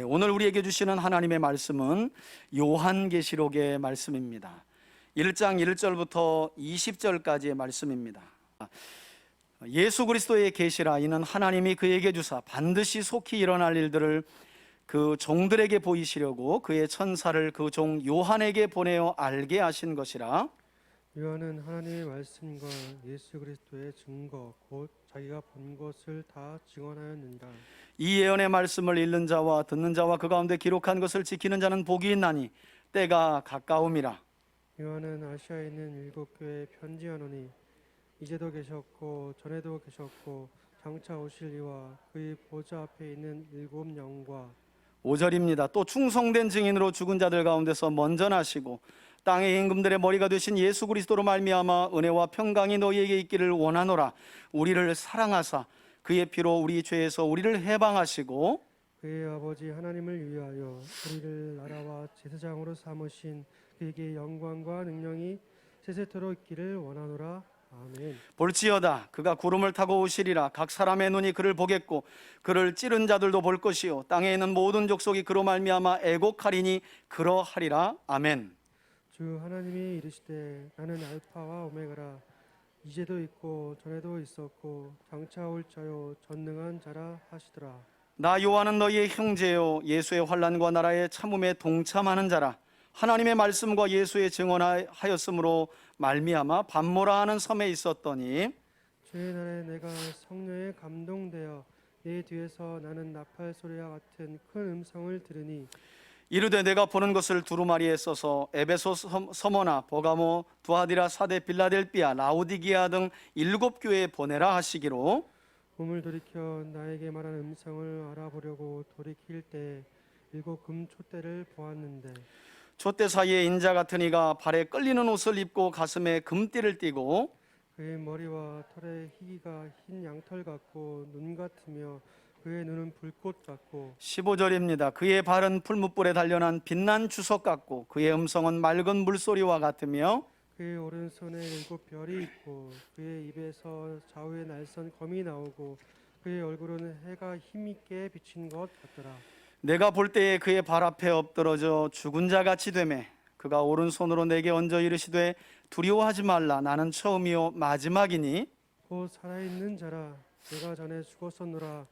오늘 우리에게 주시는 하나님의 말씀은 요한계시록의 말씀입니다. 1장 1절부터 20절까지의 말씀입니다. 예수 그리스도의 계시라, 이는 하나님이 그에게 주사 반드시 속히 일어날 일들을 그 종들에게 보이시려고 그의 천사를 그 종 요한에게 보내어 알게 하신 것이라. 요한은 하나님의 말씀과 예수 그리스도의 증거 곧 자기가 본 것을 다 증언하였느니라. 이 예언의 말씀을 읽는 자와 듣는 자와 그 가운데 기록한 것을 지키는 자는 복이 있나니 때가 가까움이라. 요한은 아시아에 있는 7교회에 편지하노니 이제도 계셨고 전에도 계셨고 장차 오실 이와 그의 보좌 앞에 있는 7 영과 5절입니다. 또 충성된 증인으로 죽은 자들 가운데서 먼저 나시고 땅의 임금들의 머리가 되신 예수 그리스도로 말미암아 은혜와 평강이 너희에게 있기를 원하노라. 우리를 사랑하사 그의 피로 우리 죄에서 우리를 해방하시고 그의 아버지 하나님을 위하여 우리를 나라와 제사장으로 삼으신 그에게 영광과 능력이 세세토록 있기를 원하노라. 아멘. 볼지어다 그가 구름을 타고 오시리라. 각 사람의 눈이 그를 보겠고 그를 찌른 자들도 볼 것이요 땅에 있는 모든 족속이 그로 말미암아 애곡하리니 그러하리라. 아멘. 주 하나님이 이르시되 나는 알파와 오메가라. 이제도 있고 전에도 있었고 장차 올 자요 전능한 자라 하시더라. 나 요한은 너희의 형제요 예수의 환난과 나라의 참음에 동참하는 자라. 하나님의 말씀과 예수의 증언하였으므로 말미암아 밤모라 하는 섬에 있었더니 주의 날에 내가 성령에 감동되어 내 뒤에서 나는 나팔 소리와 같은 큰 음성을 들으니 이르되 내가 보는 것을 두루마리에 써서 에베소, 서머나, 버가모, 두아디라, 사데, 빌라델비아, 라오디기아 등 7 교회에 보내라 하시기로. 몸을 돌이켜 나에게 말한 음성을 알아보려고 돌이킬 때 7 금촛대를 보았는데 촛대 사이에 인자 같은 이가 발에 끌리는 옷을 입고 가슴에 금띠를 띠고 그의 머리와 털에 희기가 흰 양털 같고 눈 같으며 그의 눈은 불꽃 같고 15절입니다. 그의 발은 풀무불에 단련한 빛난 주석 같고 그의 음성은 맑은 물소리와 같으며 그의 오른손에 7 별이 있고 그의 입에서 좌우에 날선 검이 나오고 그의 얼굴은 해가 힘있게 비친 것 같더라. 내가 볼 때에 그의 발 앞에 엎드러져 죽은 자 같이 되매 그가 오른손으로 내게 얹어 이르시되 두려워하지 말라. 나는 처음이요 마지막이니 곧 살아있는 자라. 내가 전에 죽었었노라.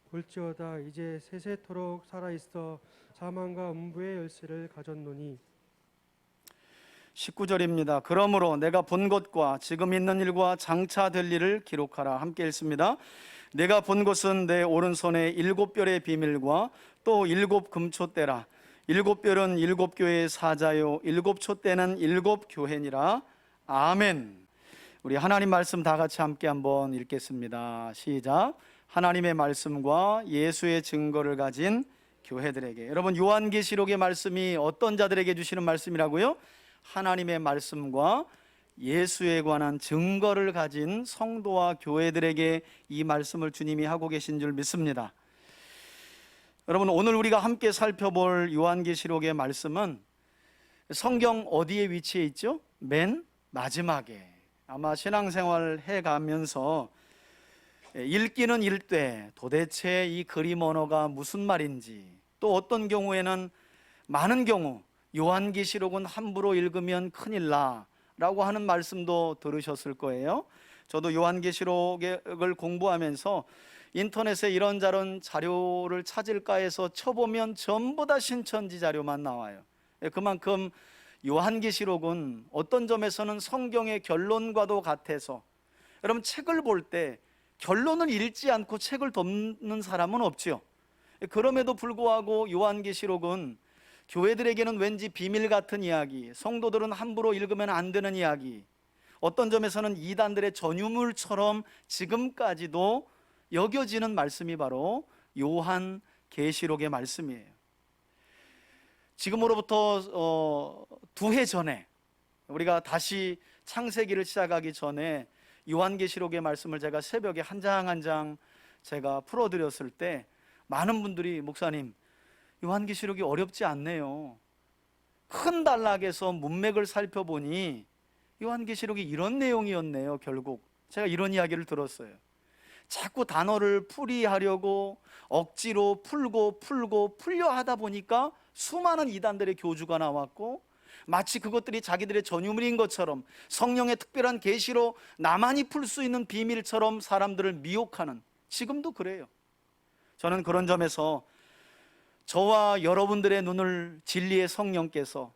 볼지어다 이제 세세토록 살아있어 사망과 음부의 열쇠를 가졌노니 19절입니다. 그러므로 내가 본 것과 지금 있는 일과 장차 될 일을 기록하라. 함께 읽습니다. 내가 본 것은 내 오른손에 7 별의 비밀과 또 7 금촛대라. 7 별은 7 교회의 사자요 7 촛대는 7 교회니라. 아멘. 우리 하나님 말씀 다 같이 함께 한번 읽겠습니다. 시작. 하나님의 말씀과 예수의 증거를 가진 교회들에게. 여러분, 요한계시록의 말씀이 어떤 자들에게 주시는 말씀이라고요? 하나님의 말씀과 예수에 관한 증거를 가진 성도와 교회들에게 이 말씀을 주님이 하고 계신 줄 믿습니다. 여러분, 오늘 우리가 함께 살펴볼 요한계시록의 말씀은 성경 어디에 위치해 있죠? 맨 마지막에. 아마 신앙생활 해가면서 읽기는 읽되 도대체 이 그림 언어가 무슨 말인지, 또 어떤 경우에는 많은 경우 요한계시록은 함부로 읽으면 큰일 나 라고 하는 말씀도 들으셨을 거예요. 저도 요한계시록을 공부하면서 인터넷에 이런저런 자료를 찾을까 해서 쳐보면 전부 다 신천지 자료만 나와요. 그만큼 요한계시록은 어떤 점에서는 성경의 결론과도 같아서, 여러분 책을 볼 때 결론을 읽지 않고 책을 덮는 사람은 없죠. 그럼에도 불구하고 요한계시록은 교회들에게는 왠지 비밀 같은 이야기, 성도들은 함부로 읽으면 안 되는 이야기, 어떤 점에서는 이단들의 전유물처럼 지금까지도 여겨지는 말씀이 바로 요한계시록의 말씀이에요. 지금으로부터 2해 전에, 우리가 다시 창세기를 시작하기 전에 요한계시록의 말씀을 제가 새벽에 한 장 한 장 제가 풀어드렸을 때 많은 분들이 목사님, 요한계시록이 어렵지 않네요. 큰 단락에서 문맥을 살펴보니 요한계시록이 이런 내용이었네요. 결국 제가 이런 이야기를 들었어요. 자꾸 단어를 풀이하려고 억지로 풀고 풀려 하다 보니까 수많은 이단들의 교주가 나왔고, 마치 그것들이 자기들의 전유물인 것처럼 성령의 특별한 계시로 나만이 풀 수 있는 비밀처럼 사람들을 미혹하는, 지금도 그래요. 저는 그런 점에서 저와 여러분들의 눈을 진리의 성령께서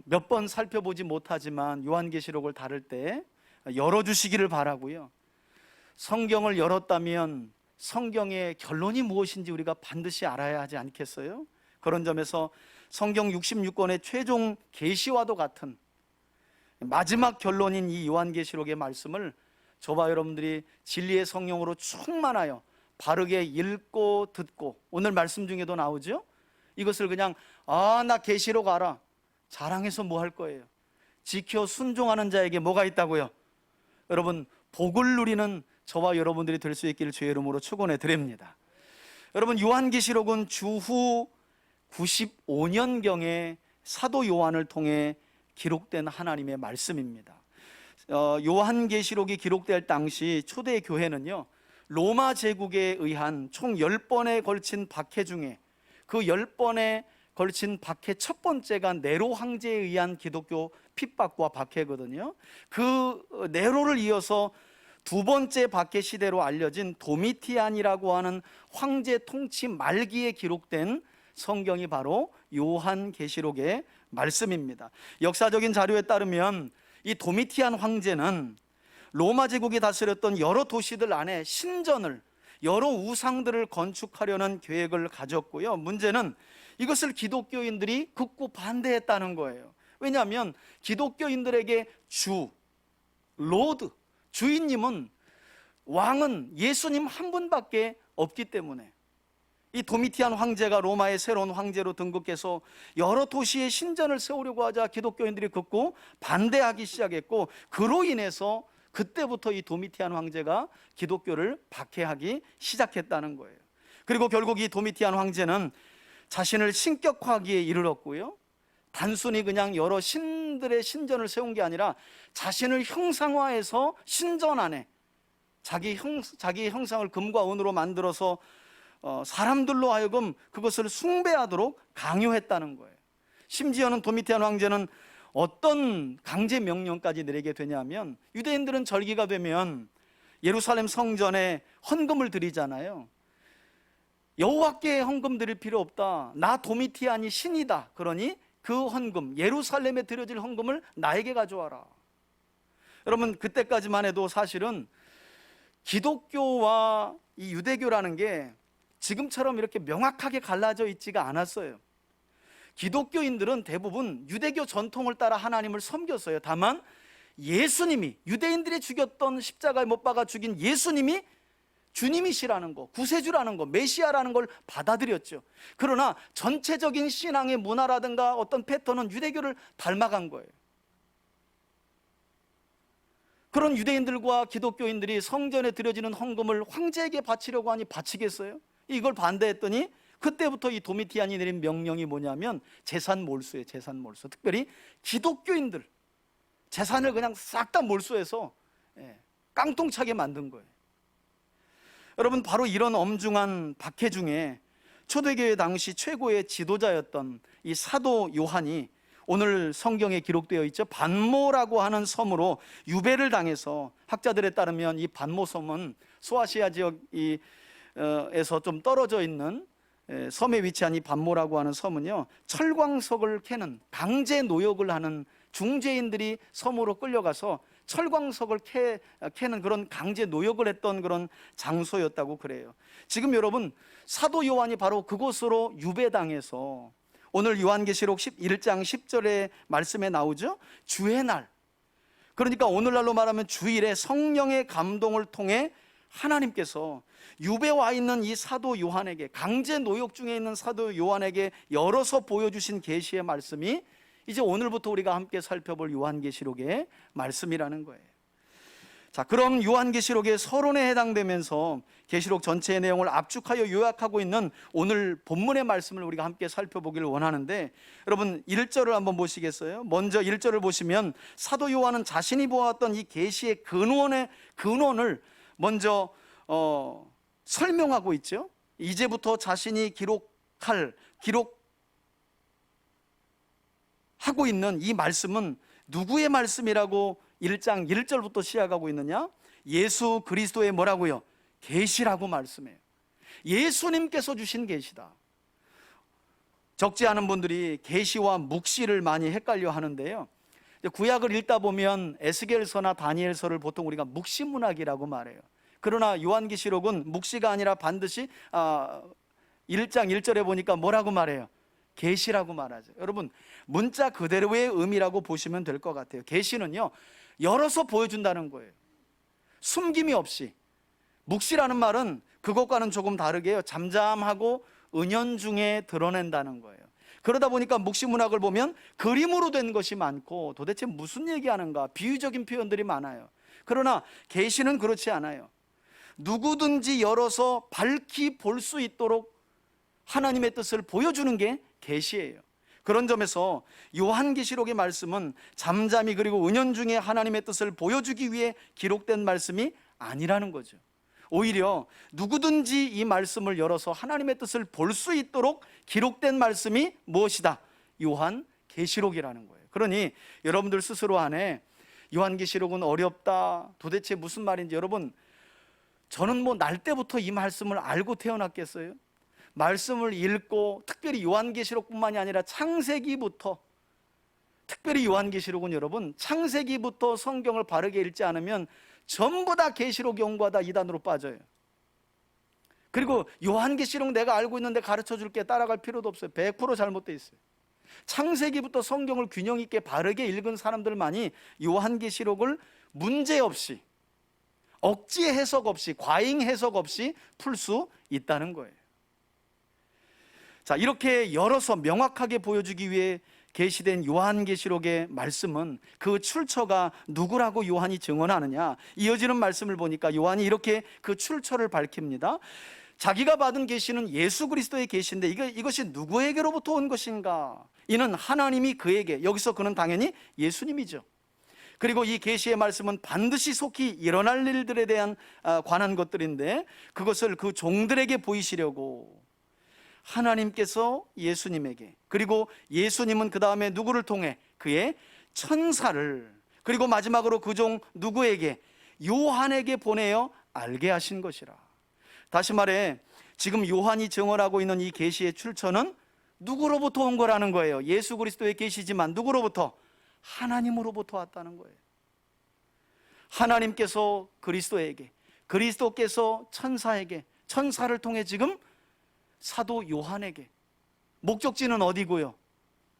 몇 번 살펴보지 못하지만 요한계시록을 다룰 때 열어주시기를 바라고요. 성경을 열었다면 성경의 결론이 무엇인지 우리가 반드시 알아야 하지 않겠어요? 그런 점에서 성경 66권의 최종 계시와도 같은 마지막 결론인 이 요한계시록의 말씀을 저와 여러분들이 진리의 성령으로 충만하여 바르게 읽고 듣고, 오늘 말씀 중에도 나오죠? 이것을 그냥 나 계시록 알아, 자랑해서 뭐 할 거예요? 지켜 순종하는 자에게 뭐가 있다고요? 여러분, 복을 누리는 저와 여러분들이 될 수 있기를 주의 이름으로 축원해 드립니다. 여러분, 요한계시록은 주후 95년경에 사도 요한을 통해 기록된 하나님의 말씀입니다. 요한계시록이 기록될 당시 초대 교회는요, 로마 제국에 의한 총 10번에 걸친 박해 중에 그 10번에 걸친 박해 첫 번째가 네로 황제에 의한 기독교 핍박과 박해거든요. 그 네로를 이어서 두 번째 박해 시대로 알려진 도미티안이라고 하는 황제 통치 말기에 기록된 성경이 바로 요한계시록의 말씀입니다. 역사적인 자료에 따르면 이 도미티안 황제는 로마 제국이 다스렸던 여러 도시들 안에 신전을, 여러 우상들을 건축하려는 계획을 가졌고요. 문제는 이것을 기독교인들이 극구 반대했다는 거예요. 왜냐하면 기독교인들에게 로드, 주인님은, 왕은 예수님 한 분밖에 없기 때문에 이 도미티안 황제가 로마의 새로운 황제로 등극해서 여러 도시에 신전을 세우려고 하자 기독교인들이 극구 반대하기 시작했고, 그로 인해서 그때부터 이 도미티안 황제가 기독교를 박해하기 시작했다는 거예요. 그리고 결국 이 도미티안 황제는 자신을 신격화하기에 이르렀고요, 단순히 그냥 여러 신들의 신전을 세운 게 아니라 자신을 형상화해서 신전 안에 자기 형상을 금과 은으로 만들어서 사람들로 하여금 그것을 숭배하도록 강요했다는 거예요. 심지어는 도미티안 황제는 어떤 강제 명령까지 내리게 되냐면, 유대인들은 절기가 되면 예루살렘 성전에 헌금을 드리잖아요. 여호와께 헌금 드릴 필요 없다, 나 도미티안이 신이다, 그러니 그 헌금, 예루살렘에 드려질 헌금을 나에게 가져와라. 여러분, 그때까지만 해도 사실은 기독교와 이 유대교라는 게 지금처럼 이렇게 명확하게 갈라져 있지가 않았어요. 기독교인들은 대부분 유대교 전통을 따라 하나님을 섬겼어요. 다만 예수님이, 유대인들이 죽였던 십자가에 못 박아 죽인 예수님이 주님이시라는 거, 구세주라는 거, 메시아라는 걸 받아들였죠. 그러나 전체적인 신앙의 문화라든가 어떤 패턴은 유대교를 닮아간 거예요. 그런 유대인들과 기독교인들이 성전에 드려지는 헌금을 황제에게 바치려고 하니 바치겠어요? 이걸 반대했더니 그때부터 이 도미티안이 내린 명령이 뭐냐면 재산 몰수예요. 재산 몰수. 특별히 기독교인들 재산을 그냥 싹 다 몰수해서 깡통차게 만든 거예요. 여러분, 바로 이런 엄중한 박해 중에 초대교회 당시 최고의 지도자였던 이 사도 요한이 오늘 성경에 기록되어 있죠. 반모라고 하는 섬으로 유배를 당해서, 학자들에 따르면 이 반모 섬은 소아시아 지역에서 좀 떨어져 있는 섬에 위치한 이 반모라고 하는 섬은요, 철광석을 캐는, 강제 노역을 하는 중죄인들이 섬으로 끌려가서 철광석을 캐는 그런 강제 노역을 했던 그런 장소였다고 그래요. 지금 여러분, 사도 요한이 바로 그곳으로 유배당해서 오늘 요한계시록 11장 10절의 말씀에 나오죠. 주의 날, 그러니까 오늘날로 말하면 주일에 성령의 감동을 통해 하나님께서 유배 와 있는 이 사도 요한에게, 강제 노역 중에 있는 사도 요한에게 열어서 보여주신 계시의 말씀이 이제 오늘부터 우리가 함께 살펴볼 요한계시록의 말씀이라는 거예요. 자, 그럼 요한계시록의 서론에 해당되면서 계시록 전체의 내용을 압축하여 요약하고 있는 오늘 본문의 말씀을 우리가 함께 살펴보기를 원하는데, 여러분 1절을 한번 보시겠어요? 먼저 1절을 보시면 사도 요한은 자신이 보았던 이 계시의 근원을 먼저 설명하고 있죠. 이제부터 자신이 기록하고 있는 이 말씀은 누구의 말씀이라고 1장 1절부터 시작하고 있느냐? 예수 그리스도의 뭐라고요? 계시라고 말씀해요. 예수님께서 주신 계시다. 적지 않은 분들이 계시와 묵시를 많이 헷갈려 하는데요, 구약을 읽다 보면 에스겔서나 다니엘서를 보통 우리가 묵시문학이라고 말해요. 그러나 요한계시록은 묵시가 아니라 반드시 1장 1절에 보니까 뭐라고 말해요? 계시라고 말하죠. 여러분, 문자 그대로의 의미라고 보시면 될 것 같아요. 계시는요, 열어서 보여준다는 거예요. 숨김이 없이. 묵시라는 말은 그것과는 조금 다르게요, 잠잠하고 은연중에 드러낸다는 거예요. 그러다 보니까 묵시문학을 보면 그림으로 된 것이 많고 도대체 무슨 얘기하는가, 비유적인 표현들이 많아요. 그러나 계시는 그렇지 않아요. 누구든지 열어서 밝히 볼 수 있도록 하나님의 뜻을 보여주는 게 계시예요. 그런 점에서 요한계시록의 말씀은 잠잠히 그리고 은연중에 하나님의 뜻을 보여주기 위해 기록된 말씀이 아니라는 거죠. 오히려 누구든지 이 말씀을 열어서 하나님의 뜻을 볼 수 있도록 기록된 말씀이 무엇이다? 요한계시록이라는 거예요. 그러니 여러분들 스스로 안에 요한계시록은 어렵다, 도대체 무슨 말인지, 여러분, 저는 날 때부터 이 말씀을 알고 태어났겠어요? 말씀을 읽고, 특별히 요한계시록뿐만이 아니라 창세기부터, 특별히 요한계시록은 여러분, 창세기부터 성경을 바르게 읽지 않으면 전부 다 계시록 연구하다 이단으로 빠져요. 그리고 요한계시록 내가 알고 있는데 가르쳐 줄게, 따라갈 필요도 없어요. 100% 잘못되어 있어요. 창세기부터 성경을 균형 있게 바르게 읽은 사람들만이 요한계시록을 문제없이, 억지 해석 없이, 과잉 해석 없이 풀 수 있다는 거예요. 자, 이렇게 열어서 명확하게 보여주기 위해 계시된 요한계시록의 말씀은 그 출처가 누구라고 요한이 증언하느냐, 이어지는 말씀을 보니까 요한이 이렇게 그 출처를 밝힙니다. 자기가 받은 계시는 예수 그리스도의 계시인데 이것이 누구에게로부터 온 것인가? 이는 하나님이 그에게, 여기서 그는 당연히 예수님이죠. 그리고 이 계시의 말씀은 반드시 속히 일어날 일들에 대한 관한 것들인데, 그것을 그 종들에게 보이시려고 하나님께서 예수님에게, 그리고 예수님은 그 다음에 누구를 통해? 그의 천사를, 그리고 마지막으로 그 종 누구에게? 요한에게 보내어 알게 하신 것이라. 다시 말해, 지금 요한이 증언하고 있는 이 계시의 출처는 누구로부터 온 거라는 거예요. 예수 그리스도의 계시지만 누구로부터? 하나님으로부터 왔다는 거예요. 하나님께서 그리스도에게, 그리스도께서 천사에게, 천사를 통해 지금 사도 요한에게. 목적지는 어디고요?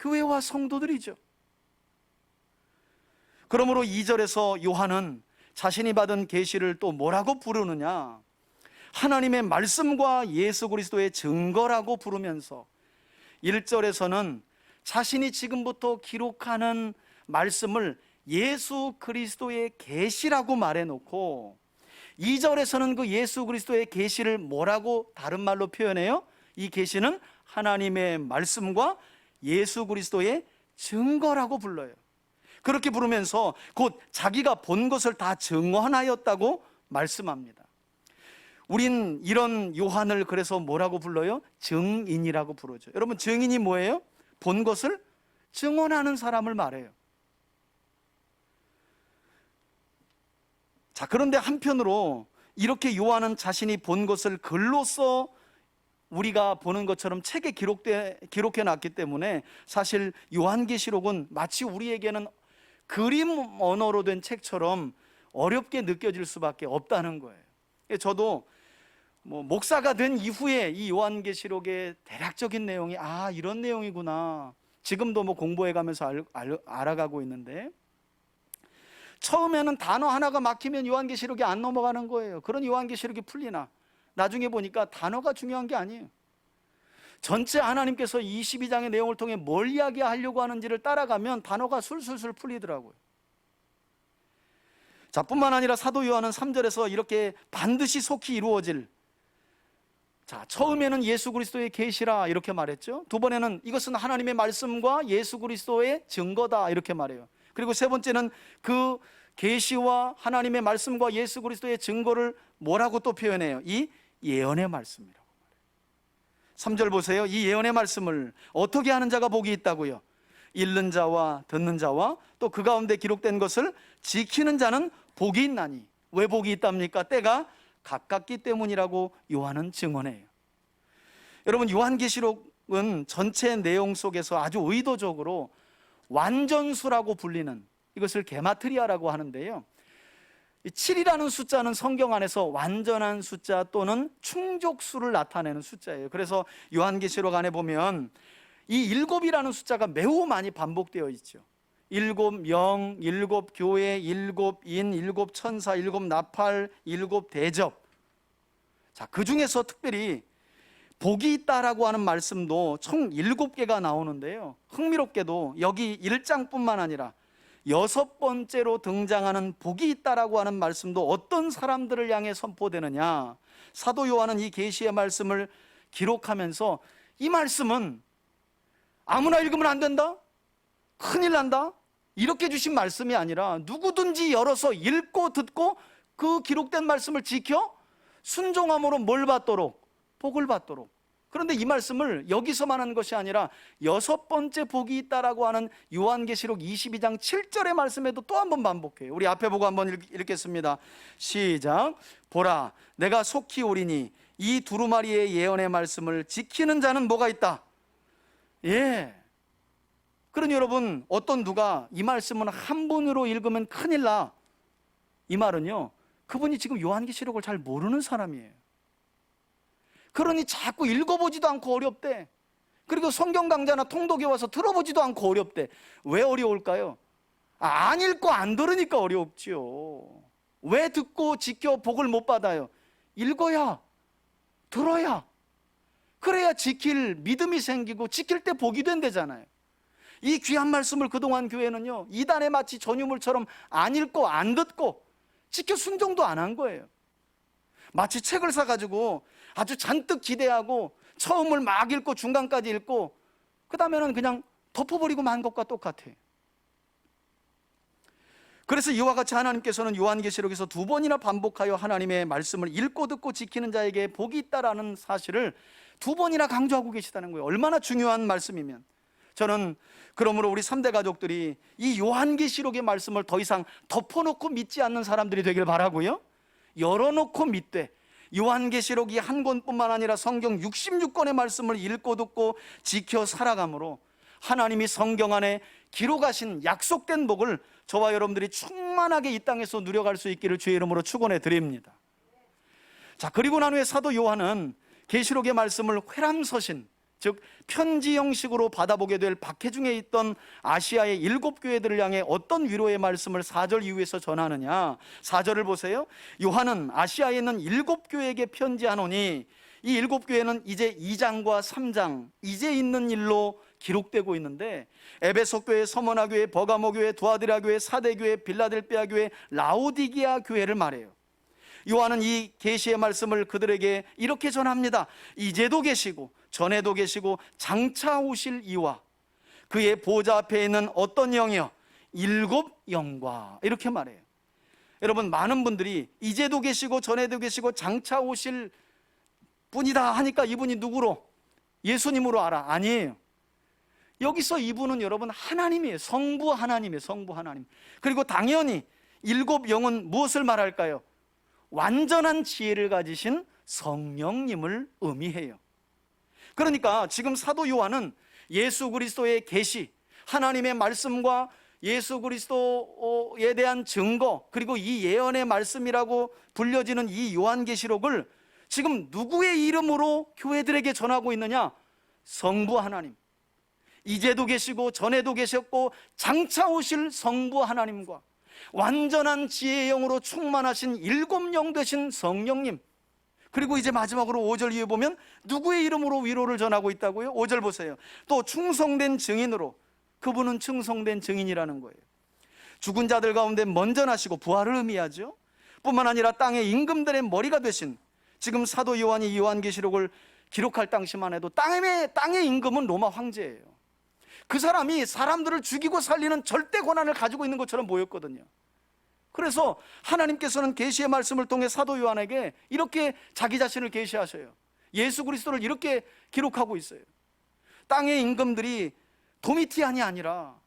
교회와 성도들이죠. 그러므로 2절에서 요한은 자신이 받은 계시를 또 뭐라고 부르느냐? 하나님의 말씀과 예수 그리스도의 증거라고 부르면서 1절에서는 자신이 지금부터 기록하는 말씀을 예수 그리스도의 계시라고 말해놓고, 2절에서는 그 예수 그리스도의 계시를 뭐라고 다른 말로 표현해요? 이 계시는 하나님의 말씀과 예수 그리스도의 증거라고 불러요. 그렇게 부르면서 곧 자기가 본 것을 다 증언하였다고 말씀합니다. 우린 이런 요한을 그래서 뭐라고 불러요? 증인이라고 부르죠. 여러분, 증인이 뭐예요? 본 것을 증언하는 사람을 말해요. 자, 그런데 한편으로 이렇게 요한은 자신이 본 것을 글로써 우리가 보는 것처럼 책에 기록해 놨기 때문에 사실 요한계시록은 마치 우리에게는 그림 언어로 된 책처럼 어렵게 느껴질 수밖에 없다는 거예요. 저도 목사가 된 이후에 이 요한계시록의 대략적인 내용이 이런 내용이구나, 지금도 공부해 가면서 알아가고 있는데, 처음에는 단어 하나가 막히면 요한계시록이 안 넘어가는 거예요. 그런 요한계시록이 풀리나? 나중에 보니까 단어가 중요한 게 아니에요. 전체 하나님께서 22장의 내용을 통해 뭘 이야기하려고 하는지를 따라가면 단어가 술술술 풀리더라고요. 자, 뿐만 아니라 사도 요한은 3절에서 이렇게 반드시 속히 이루어질, 자, 처음에는 예수 그리스도의 계시라 이렇게 말했죠. 두 번에는 이것은 하나님의 말씀과 예수 그리스도의 증거다 이렇게 말해요. 그리고 세 번째는 그 계시와 하나님의 말씀과 예수 그리스도의 증거를 뭐라고 또 표현해요? 이 예언의 말씀이라고. 3절 보세요. 이 예언의 말씀을 어떻게 하는 자가 복이 있다고요? 읽는 자와 듣는 자와 또 그 가운데 기록된 것을 지키는 자는 복이 있나니. 왜 복이 있답니까? 때가 가깝기 때문이라고 요한은 증언해요. 여러분, 요한계시록은 전체 내용 속에서 아주 의도적으로 완전수라고 불리는, 이것을 게마트리아라고 하는데요, 7이라는 숫자는 성경 안에서 완전한 숫자 또는 충족수를 나타내는 숫자예요. 그래서 요한계시록 안에 보면 이 7이라는 숫자가 매우 많이 반복되어 있죠. 7 영, 7 교회, 7 인, 7 천사, 7 나팔, 7 대접. 자, 그 중에서 특별히 복이 있다라고 하는 말씀도 총 7개가 나오는데요, 흥미롭게도 여기 1장뿐만 아니라 6번째로 등장하는 복이 있다라고 하는 말씀도 어떤 사람들을 향해 선포되느냐, 사도 요한은 이 계시의 말씀을 기록하면서 이 말씀은 아무나 읽으면 안 된다, 큰일 난다, 이렇게 주신 말씀이 아니라 누구든지 열어서 읽고 듣고 그 기록된 말씀을 지켜 순종함으로 뭘 받도록? 복을 받도록. 그런데 이 말씀을 여기서만 하는 것이 아니라 6번째 복이 있다라고 하는 요한계시록 22장 7절의 말씀에도 또 한 번 반복해요. 우리 앞에 보고 한번 읽겠습니다. 시작. 보라, 내가 속히 오리니 이 두루마리의 예언의 말씀을 지키는 자는 뭐가 있다? 예. 그러니 여러분, 어떤 누가 이 말씀은 한 번으로 읽으면 큰일 나, 이 말은요, 그분이 지금 요한계시록을 잘 모르는 사람이에요. 그러니 자꾸 읽어보지도 않고 어렵대. 그리고 성경 강좌나 통독에 와서 들어보지도 않고 어렵대. 왜 어려울까요? 안 읽고 안 들으니까 어렵지요. 왜 듣고 지켜 복을 못 받아요? 읽어야, 들어야, 그래야 지킬 믿음이 생기고 지킬 때 복이 된대잖아요. 이 귀한 말씀을 그동안 교회는요, 이단에 마치 전유물처럼 안 읽고 안 듣고 지켜 순종도 안 한 거예요. 마치 책을 사가지고 아주 잔뜩 기대하고 처음을 막 읽고 중간까지 읽고 그 다음에는 그냥 덮어버리고 만 것과 똑같아요. 그래서 이와 같이 하나님께서는 요한계시록에서 2번이나 반복하여 하나님의 말씀을 읽고 듣고 지키는 자에게 복이 있다라는 사실을 2번이나 강조하고 계시다는 거예요. 얼마나 중요한 말씀이면. 저는 그러므로 우리 3대 가족들이 이 요한계시록의 말씀을 더 이상 덮어놓고 믿지 않는 사람들이 되길 바라고요, 열어놓고 믿되 요한계시록이 한 권뿐만 아니라 성경 66권의 말씀을 읽고 듣고 지켜 살아감으로 하나님이 성경 안에 기록하신 약속된 복을 저와 여러분들이 충만하게 이 땅에서 누려갈 수 있기를 주의 이름으로 축원해 드립니다. 자, 그리고 난 후에 사도 요한은 계시록의 말씀을 회람서신, 즉 편지 형식으로 받아보게 될 박해중에 있던 아시아의 7교회들을 향해 어떤 위로의 말씀을 4절 이후에서 전하느냐, 4절을 보세요. 요한은 아시아에 있는 7교회에게 편지하노니, 이 7교회는 이제 2장과 3장 이제 있는 일로 기록되고 있는데, 에베소 교회, 서머나 교회, 버가모 교회, 두아디라 교회, 사대 교회, 빌라델비아 교회, 라오디게아 교회를 말해요. 요한은 이 계시의 말씀을 그들에게 이렇게 전합니다. 이제도 계시고 전에도 계시고 장차 오실 이와 그의 보좌 앞에 있는 어떤 영이요? 7 영과, 이렇게 말해요. 여러분, 많은 분들이 이제도 계시고 전에도 계시고 장차 오실 분이다 하니까 이분이 누구로? 예수님으로 알아. 아니에요. 여기서 이분은 여러분 하나님이에요. 성부 하나님이에요. 성부 하나님. 그리고 당연히 7 영은 무엇을 말할까요? 완전한 지혜를 가지신 성령님을 의미해요. 그러니까 지금 사도 요한은 예수 그리스도의 계시, 하나님의 말씀과 예수 그리스도에 대한 증거, 그리고 이 예언의 말씀이라고 불려지는 이 요한계시록을 지금 누구의 이름으로 교회들에게 전하고 있느냐? 성부 하나님, 이제도 계시고 전에도 계셨고 장차 오실 성부 하나님과 완전한 지혜의 영으로 충만하신 7 영 되신 성령님, 그리고 이제 마지막으로 5절 이후에 보면 누구의 이름으로 위로를 전하고 있다고요? 5절 보세요. 또 충성된 증인으로, 그분은 충성된 증인이라는 거예요. 죽은 자들 가운데 먼저 나시고 부활을 의미하죠. 뿐만 아니라 땅의 임금들의 머리가 되신, 지금 사도 요한이 요한계시록을 기록할 당시만 해도 땅의 임금은 로마 황제예요. 그 사람이 사람들을 죽이고 살리는 절대 권한을 가지고 있는 것처럼 보였거든요. 그래서 하나님께서는 계시의 말씀을 통해 사도 요한에게 이렇게 자기 자신을 계시하셔요. 예수 그리스도를 이렇게 기록하고 있어요. 땅의 임금들이 도미티안이 아니라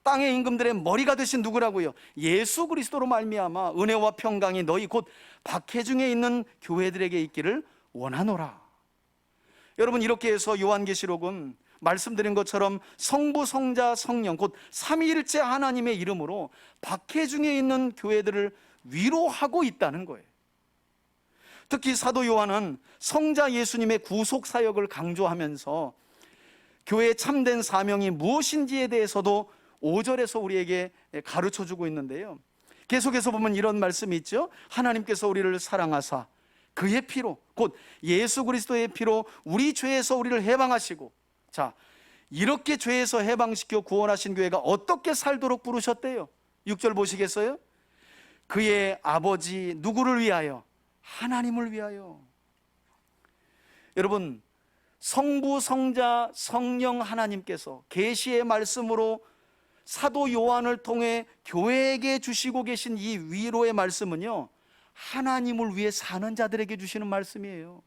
땅의 임금들의 머리가 되신 누구라고요? 예수 그리스도로 말미암아 은혜와 평강이 너희 곧 박해 중에 있는 교회들에게 있기를 원하노라. 여러분, 이렇게 해서 요한계시록은 말씀드린 것처럼 성부, 성자, 성령 곧 삼위일체 하나님의 이름으로 박해 중에 있는 교회들을 위로하고 있다는 거예요. 특히 사도 요한은 성자 예수님의 구속 사역을 강조하면서 교회의 참된 사명이 무엇인지에 대해서도 5절에서 우리에게 가르쳐주고 있는데요, 계속해서 보면 이런 말씀이 있죠. 하나님께서 우리를 사랑하사 그의 피로 곧 예수 그리스도의 피로 우리 죄에서 우리를 해방하시고, 자, 이렇게 죄에서 해방시켜 구원하신 교회가 어떻게 살도록 부르셨대요? 6절 보시겠어요? 그의 아버지 누구를 위하여? 하나님을 위하여. 여러분, 성부, 성자, 성령 하나님께서 계시의 말씀으로 사도 요한을 통해 교회에게 주시고 계신 이 위로의 말씀은요, 하나님을 위해 사는 자들에게 주시는 말씀이에요.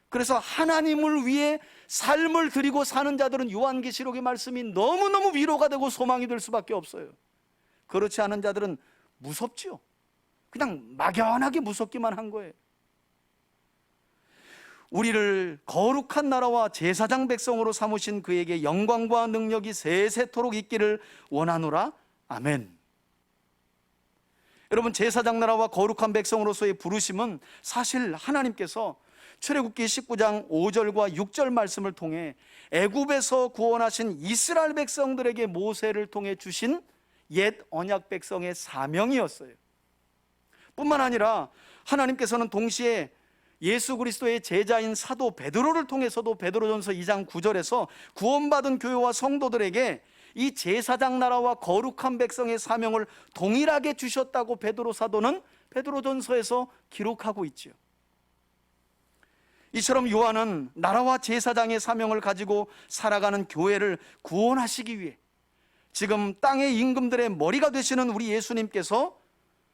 그래서 하나님을 위해 삶을 드리고 사는 자들은 요한계시록의 말씀이 너무너무 위로가 되고 소망이 될 수밖에 없어요. 그렇지 않은 자들은 무섭죠. 그냥 막연하게 무섭기만 한 거예요. 우리를 거룩한 나라와 제사장 백성으로 삼으신 그에게 영광과 능력이 세세토록 있기를 원하노라. 아멘. 여러분, 제사장 나라와 거룩한 백성으로서의 부르심은 사실 하나님께서 출애굽기 19장 5절과 6절 말씀을 통해 애굽에서 구원하신 이스라엘 백성들에게 모세를 통해 주신 옛 언약 백성의 사명이었어요. 뿐만 아니라 하나님께서는 동시에 예수 그리스도의 제자인 사도 베드로를 통해서도 베드로전서 2장 9절에서 구원받은 교회와 성도들에게 이 제사장 나라와 거룩한 백성의 사명을 동일하게 주셨다고 베드로 사도는 베드로전서에서 기록하고 있죠. 이처럼 요한은 나라와 제사장의 사명을 가지고 살아가는 교회를 구원하시기 위해 지금 땅의 임금들의 머리가 되시는 우리 예수님께서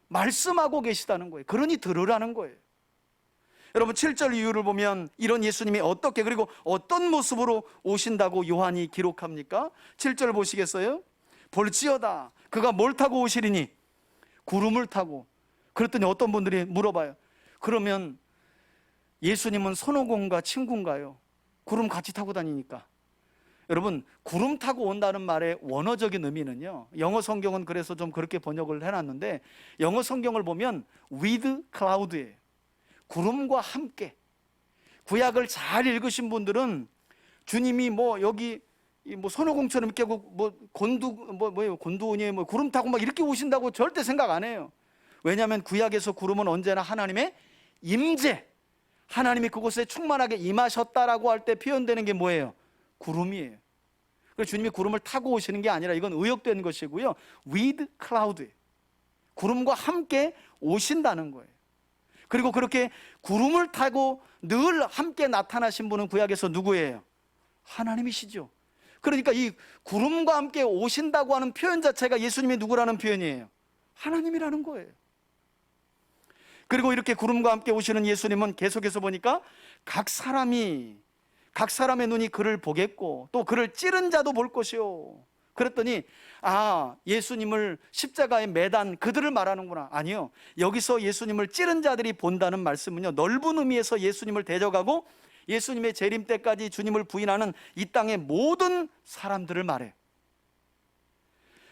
말씀하고 계시다는 거예요. 그러니 들으라는 거예요. 여러분, 7절 이유를 보면 이런 예수님이 어떻게 그리고 어떤 모습으로 오신다고 요한이 기록합니까? 7절 보시겠어요? 볼지어다 그가 뭘 타고 오시리니? 구름을 타고. 그랬더니 어떤 분들이 물어봐요. 그러면 예수님은 손오공과 친구인가요? 구름 같이 타고 다니니까. 여러분, 구름 타고 온다는 말의 원어적인 의미는요, 영어 성경은 그래서 좀 그렇게 번역을 해놨는데 영어 성경을 보면 with cloud예요. 구름과 함께. 구약을 잘 읽으신 분들은 주님이 여기 손오공처럼 이렇게 곤두오니 구름 타고 막 이렇게 오신다고 절대 생각 안 해요. 왜냐하면 구약에서 구름은 언제나 하나님의 임재, 하나님이 그곳에 충만하게 임하셨다라고 할 때 표현되는 게 뭐예요? 구름이에요. 그래서 주님이 구름을 타고 오시는 게 아니라 이건 의역된 것이고요, with cloud, 구름과 함께 오신다는 거예요. 그리고 그렇게 구름을 타고 늘 함께 나타나신 분은 구약에서 누구예요? 하나님이시죠. 그러니까 이 구름과 함께 오신다고 하는 표현 자체가 예수님이 누구라는 표현이에요? 하나님이라는 거예요. 그리고 이렇게 구름과 함께 오시는 예수님은 계속해서 보니까 각 사람의 눈이 그를 보겠고 또 그를 찌른 자도 볼 것이요. 그랬더니 예수님을 십자가에 매단 그들을 말하는구나. 아니요, 여기서 예수님을 찌른 자들이 본다는 말씀은요, 넓은 의미에서 예수님을 대적하고 예수님의 재림 때까지 주님을 부인하는 이 땅의 모든 사람들을 말해요.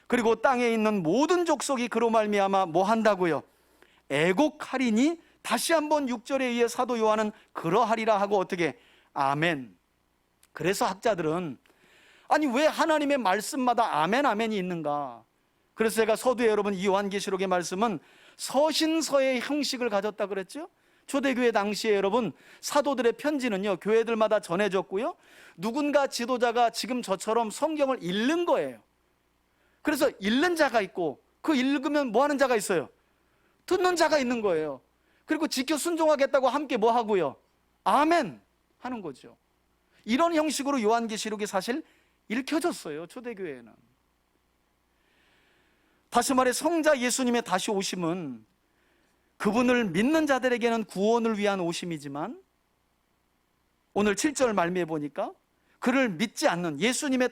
그리고 땅에 있는 모든 족속이 그로 말미암아 뭐 한다고요? 애곡하리니, 다시 한번 6절에 의해 사도 요한은 그러하리라 하고 어떻게? 아멘. 그래서 학자들은 아니 왜 하나님의 말씀마다 아멘 아멘이 있는가? 그래서 제가 서두에 여러분 이 요한계시록의 말씀은 서신서의 형식을 가졌다 그랬죠? 초대교회 당시에 여러분 사도들의 편지는요 교회들마다 전해졌고요, 누군가 지도자가 지금 저처럼 성경을 읽는 거예요. 그래서 읽는 자가 있고 그 읽으면 뭐 하는 자가 있어요? 듣는 자가 있는 거예요. 그리고 지켜 순종하겠다고 함께 뭐 하고요? 아멘 하는 거죠. 이런 형식으로 요한계시록이 사실 읽혀졌어요, 초대교회에는. 다시 말해 성자 예수님의 다시 오심은 그분을 믿는 자들에게는 구원을 위한 오심이지만, 오늘 7절 말미에 보니까 그를 믿지 않는 예수님을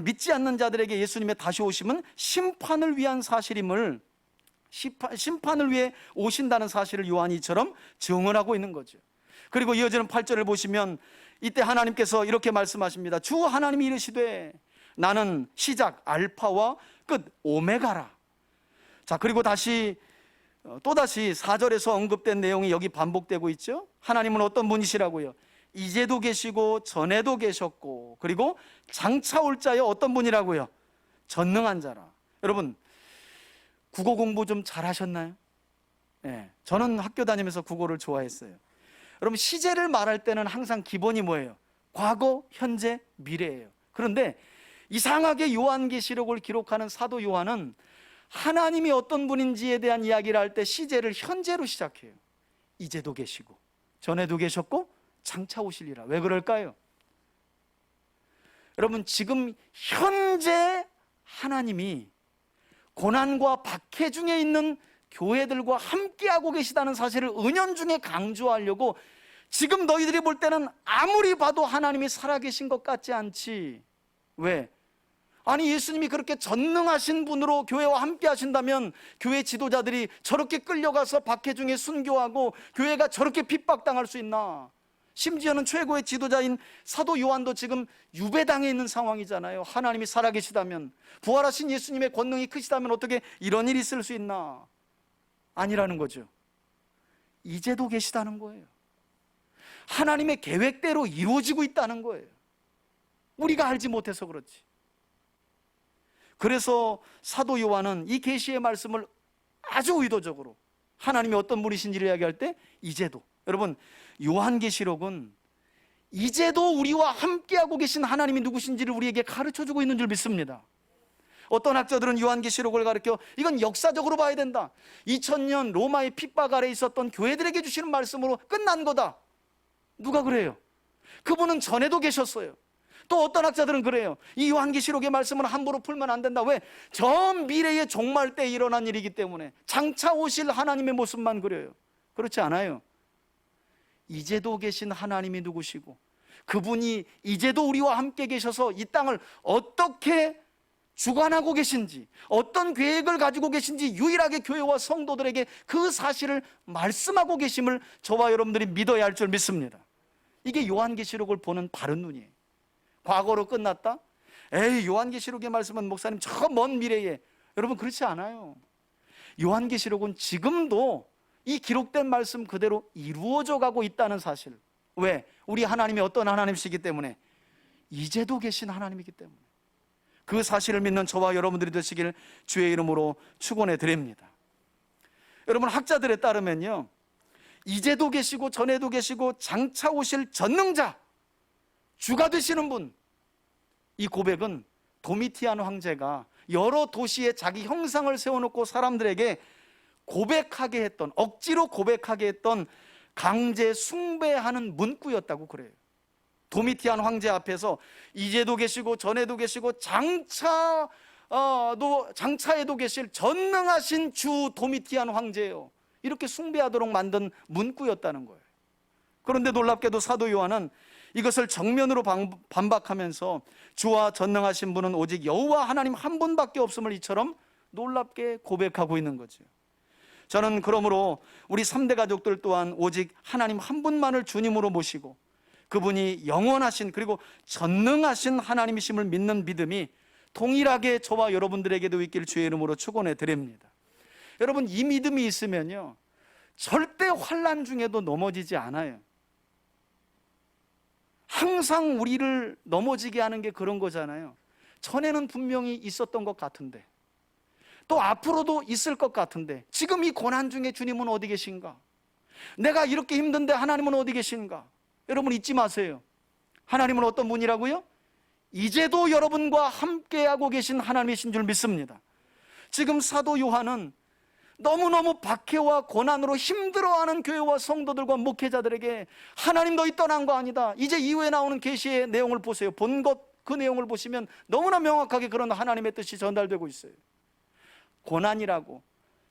믿지 않는 자들에게 예수님의 다시 오심은 심판을 위한 사실임을, 심판을 위해 오신다는 사실을 요한이 이처럼 증언하고 있는 거죠. 그리고 이어지는 8절을 보시면 이때 하나님께서 이렇게 말씀하십니다. 주 하나님이 이르시되 나는 시작 알파와 끝 오메가라. 자, 그리고 또다시 4절에서 언급된 내용이 여기 반복되고 있죠. 하나님은 어떤 분이시라고요? 이제도 계시고 전에도 계셨고, 그리고 장차 올 자여 어떤 분이라고요? 전능한 자라. 여러분, 국어 공부 좀 잘하셨나요? 네, 저는 학교 다니면서 국어를 좋아했어요. 여러분, 시제를 말할 때는 항상 기본이 뭐예요? 과거, 현재, 미래예요. 그런데 이상하게 요한계시록을 기록하는 사도 요한은 하나님이 어떤 분인지에 대한 이야기를 할 때 시제를 현재로 시작해요. 이제도 계시고 전에도 계셨고 장차 오실리라. 왜 그럴까요? 여러분, 지금 현재 하나님이 고난과 박해 중에 있는 교회들과 함께하고 계시다는 사실을 은연중에 강조하려고, 지금 너희들이 볼 때는 아무리 봐도 하나님이 살아계신 것 같지 않지. 왜? 아니, 예수님이 그렇게 전능하신 분으로 교회와 함께 하신다면 교회 지도자들이 저렇게 끌려가서 박해 중에 순교하고 교회가 저렇게 핍박당할 수 있나? 심지어는 최고의 지도자인 사도 요한도 지금 유배당해 있는 상황이잖아요. 하나님이 살아계시다면, 부활하신 예수님의 권능이 크시다면 어떻게 이런 일이 있을 수 있나? 아니라는 거죠. 이제도 계시다는 거예요. 하나님의 계획대로 이루어지고 있다는 거예요. 우리가 알지 못해서 그렇지. 그래서 사도 요한은 이 계시의 말씀을 아주 의도적으로 하나님이 어떤 분이신지를 이야기할 때 이제도, 여러분, 요한계시록은 이제도 우리와 함께하고 계신 하나님이 누구신지를 우리에게 가르쳐주고 있는 줄 믿습니다. 어떤 학자들은 요한계시록을 가르쳐 이건 역사적으로 봐야 된다, 2000년 로마의 핍박 아래 있었던 교회들에게 주시는 말씀으로 끝난 거다. 누가 그래요? 그분은 전에도 계셨어요. 또 어떤 학자들은 그래요. 이 요한계시록의 말씀은 함부로 풀면 안 된다. 왜? 저 미래의 종말 때 일어난 일이기 때문에 장차 오실 하나님의 모습만 그려요. 그렇지 않아요. 이제도 계신 하나님이 누구시고 그분이 이제도 우리와 함께 계셔서 이 땅을 어떻게 주관하고 계신지, 어떤 계획을 가지고 계신지 유일하게 교회와 성도들에게 그 사실을 말씀하고 계심을 저와 여러분들이 믿어야 할 줄 믿습니다. 이게 요한계시록을 보는 바른 눈이에요. 과거로 끝났다? 에이, 요한계시록의 말씀은 목사님 저 먼 미래에. 여러분, 그렇지 않아요. 요한계시록은 지금도 이 기록된 말씀 그대로 이루어져 가고 있다는 사실. 왜? 우리 하나님이 어떤 하나님이시기 때문에, 이제도 계신 하나님이기 때문에. 그 사실을 믿는 저와 여러분들이 되시길 주의 이름으로 축원해 드립니다. 여러분, 학자들에 따르면요, 이제도 계시고 전에도 계시고 장차 오실 전능자, 주가 되시는 분, 이 고백은 도미티안 황제가 여러 도시에 자기 형상을 세워놓고 사람들에게 고백하게 했던, 억지로 고백하게 했던 강제 숭배하는 문구였다고 그래요. 도미티안 황제 앞에서 이제도 계시고 전에도 계시고 장차에도 계실 전능하신 주 도미티안 황제요, 이렇게 숭배하도록 만든 문구였다는 거예요. 그런데 놀랍게도 사도 요한은 이것을 정면으로 반박하면서 주와 전능하신 분은 오직 여호와 하나님 한 분밖에 없음을 이처럼 놀랍게 고백하고 있는 거죠. 저는 그러므로 우리 3대 가족들 또한 오직 하나님 한 분만을 주님으로 모시고 그분이 영원하신 그리고 전능하신 하나님이심을 믿는 믿음이 동일하게 저와 여러분들에게도 있기를 주의 이름으로 축원해 드립니다. 여러분, 이 믿음이 있으면요, 절대 환난 중에도 넘어지지 않아요. 항상 우리를 넘어지게 하는 게 그런 거잖아요. 전에는 분명히 있었던 것 같은데, 또 앞으로도 있을 것 같은데, 지금 이 고난 중에 주님은 어디 계신가? 내가 이렇게 힘든데 하나님은 어디 계신가? 여러분, 잊지 마세요. 하나님은 어떤 분이라고요? 이제도 여러분과 함께하고 계신 하나님이신 줄 믿습니다. 지금 사도 요한은 너무너무 박해와 고난으로 힘들어하는 교회와 성도들과 목회자들에게 하나님 너희 떠난 거 아니다, 이제 이후에 나오는 계시의 내용을 보세요. 본 것, 그 내용을 보시면 너무나 명확하게 그런 하나님의 뜻이 전달되고 있어요. 고난이라고,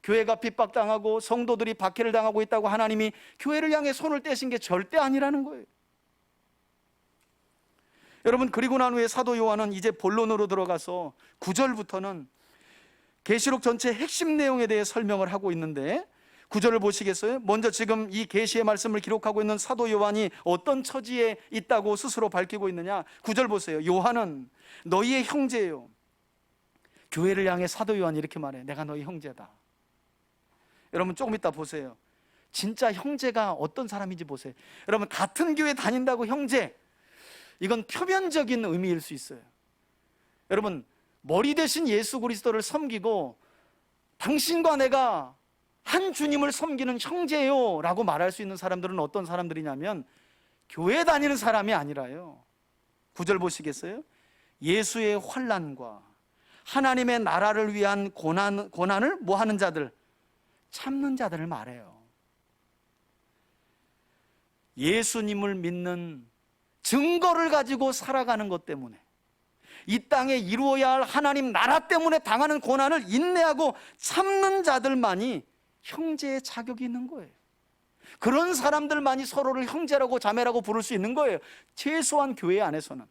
교회가 핍박당하고 성도들이 박해를 당하고 있다고 하나님이 교회를 향해 손을 떼신 게 절대 아니라는 거예요. 여러분, 그리고 난 후에 사도 요한은 이제 본론으로 들어가서 9절부터는 계시록 전체 핵심 내용에 대해 설명을 하고 있는데, 9절을 보시겠어요? 먼저 지금 이 계시의 말씀을 기록하고 있는 사도 요한이 어떤 처지에 있다고 스스로 밝히고 있느냐? 9절 보세요. 요한은 너희의 형제예요. 교회를 향해 사도 요한이 이렇게 말해. 내가 너희 형제다. 여러분, 조금 이따 보세요. 진짜 형제가 어떤 사람인지 보세요. 여러분, 같은 교회 다닌다고 형제, 이건 표면적인 의미일 수 있어요. 여러분, 머리 대신 예수 그리스도를 섬기고 당신과 내가 한 주님을 섬기는 형제요 라고 말할 수 있는 사람들은 어떤 사람들이냐면 교회 다니는 사람이 아니라요, 9절 보시겠어요? 예수의 환난과 하나님의 나라를 위한 고난을 뭐 하는 자들? 참는 자들을 말해요. 예수님을 믿는 증거를 가지고 살아가는 것 때문에, 이 땅에 이루어야 할 하나님 나라 때문에 당하는 고난을 인내하고 참는 자들만이 형제의 자격이 있는 거예요. 그런 사람들만이 서로를 형제라고 자매라고 부를 수 있는 거예요, 최소한 교회 안에서는.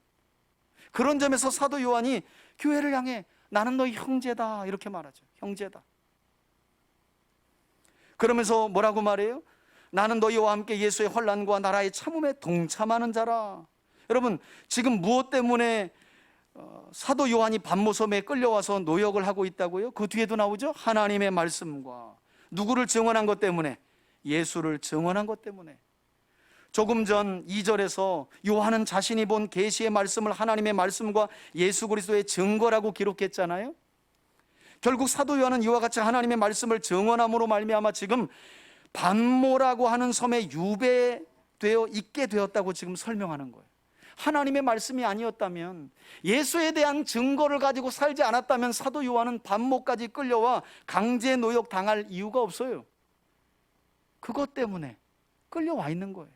그런 점에서 사도 요한이 교회를 향해 나는 너희 형제다 이렇게 말하죠. 형제다. 그러면서 뭐라고 말해요? 나는 너희와 함께 예수의 환난과 나라의 참음에 동참하는 자라. 여러분, 지금 무엇 때문에 사도 요한이 반모섬에 끌려와서 노역을 하고 있다고요? 그 뒤에도 나오죠. 하나님의 말씀과 누구를 증언한 것 때문에? 예수를 증언한 것 때문에. 조금 전 2절에서 요한은 자신이 본 계시의 말씀을 하나님의 말씀과 예수 그리스도의 증거라고 기록했잖아요. 결국 사도 요한은 이와 같이 하나님의 말씀을 증언함으로 말미암아 지금 반모라고 하는 섬에 유배되어 있게 되었다고 지금 설명하는 거예요. 하나님의 말씀이 아니었다면, 예수에 대한 증거를 가지고 살지 않았다면 사도 요한은 반모까지 끌려와 강제 노역 당할 이유가 없어요. 그것 때문에 끌려와 있는 거예요.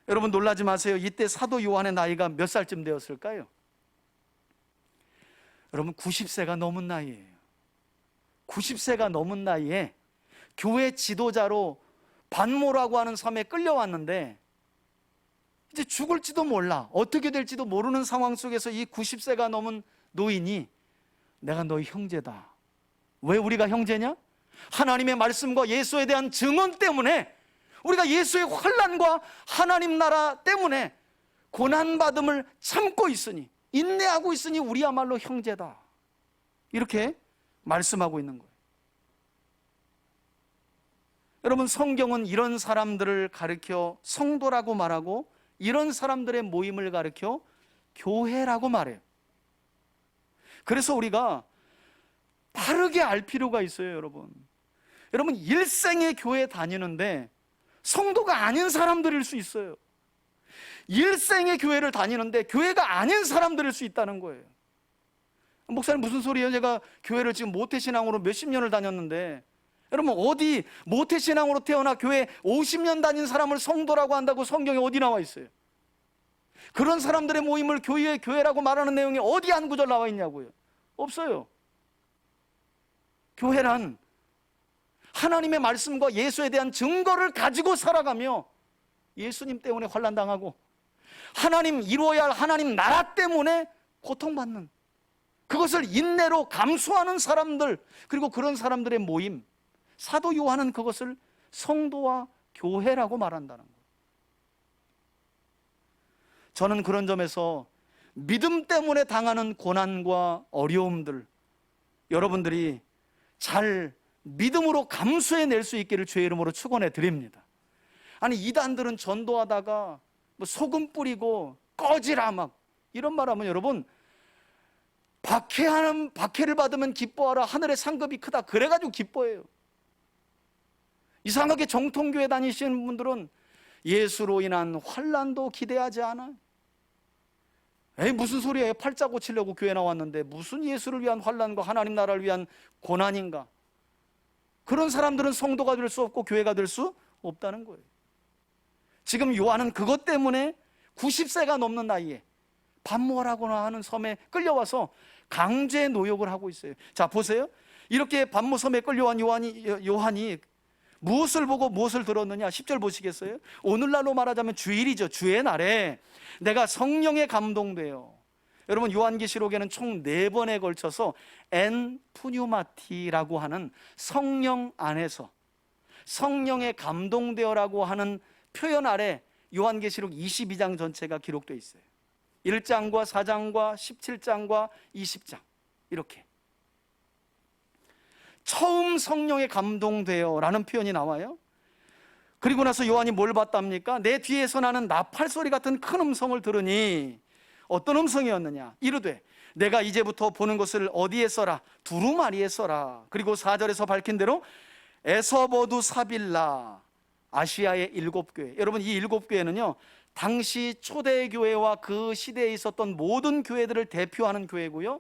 여러분, 놀라지 마세요. 이때 사도 요한의 나이가 몇 살쯤 되었을까요? 여러분, 90세가 넘은 나이예요. 90세가 넘은 나이에 교회 지도자로 반모라고 하는 섬에 끌려왔는데 이제 죽을지도 몰라, 어떻게 될지도 모르는 상황 속에서 이 90세가 넘은 노인이 내가 너희 형제다. 왜 우리가 형제냐? 하나님의 말씀과 예수에 대한 증언 때문에, 우리가 예수의 환난과 하나님 나라 때문에 고난받음을 참고 있으니, 인내하고 있으니 우리야말로 형제다. 이렇게 말씀하고 있는 거예요. 여러분, 성경은 이런 사람들을 가리켜 성도라고 말하고 이런 사람들의 모임을 가리켜 교회라고 말해요. 그래서 우리가 바르게 알 필요가 있어요. 여러분, 일생의 교회 다니는데 성도가 아닌 사람들일 수 있어요. 일생의 교회를 다니는데 교회가 아닌 사람들일 수 있다는 거예요. 목사님, 무슨 소리예요? 제가 교회를 지금 모태신앙으로 몇십 년을 다녔는데, 여러분, 어디 모태신앙으로 태어나 교회 50년 다닌 사람을 성도라고 한다고 성경에 어디 나와 있어요? 그런 사람들의 모임을 교회라고 말하는 내용이 어디 한 구절 나와 있냐고요? 없어요. 교회란 하나님의 말씀과 예수에 대한 증거를 가지고 살아가며 예수님 때문에 환난당하고 하나님 이루어야 할 하나님 나라 때문에 고통받는, 그것을 인내로 감수하는 사람들, 그리고 그런 사람들의 모임, 사도 요한은 그것을 성도와 교회라고 말한다는 거예요. 저는 그런 점에서 믿음 때문에 당하는 고난과 어려움들, 여러분들이 잘 믿음으로 감수해낼 수 있기를 주의 이름으로 축원해 드립니다. 아니, 이단들은 전도하다가 뭐 소금 뿌리고 꺼지라 막 이런 말하면, 여러분, 박해를 받으면 기뻐하라, 하늘의 상급이 크다, 그래가지고 기뻐해요. 이상하게 정통교회 다니시는 분들은 예수로 인한 환난도 기대하지 않아요. 에이, 무슨 소리예요? 팔자 고치려고 교회 나왔는데 무슨 예수를 위한 환난과 하나님 나라를 위한 고난인가? 그런 사람들은 성도가 될 수 없고 교회가 될 수 없다는 거예요. 지금 요한은 그것 때문에 90세가 넘는 나이에 반모라고 하는 섬에 끌려와서 강제 노역을 하고 있어요. 자, 보세요. 이렇게 밤모섬에 끌려온 요한이 무엇을 보고 무엇을 들었느냐? 10절 보시겠어요? 오늘날로 말하자면 주일이죠. 주의 날에 내가 성령에 감동돼요. 여러분, 요한계시록에는 총 4번에 걸쳐서 엔푸뉴마티라고 하는 성령 안에서 성령에 감동되어라고 하는 표현 아래 요한계시록 22장 전체가 기록되어 있어요. 1장과 4장과 17장과 20장 이렇게 처음 성령에 감동되어 라는 표현이 나와요. 그리고 나서 요한이 뭘 봤답니까? 내 뒤에서 나는 나팔소리 같은 큰 음성을 들으니 어떤 음성이었느냐? 이르되 내가 이제부터 보는 것을 어디에 써라? 두루마리에 써라. 그리고 4절에서 밝힌 대로 에서버두 사빌라 아시아의 7교회. 여러분, 이 7교회는요 당시 초대교회와 그 시대에 있었던 모든 교회들을 대표하는 교회고요,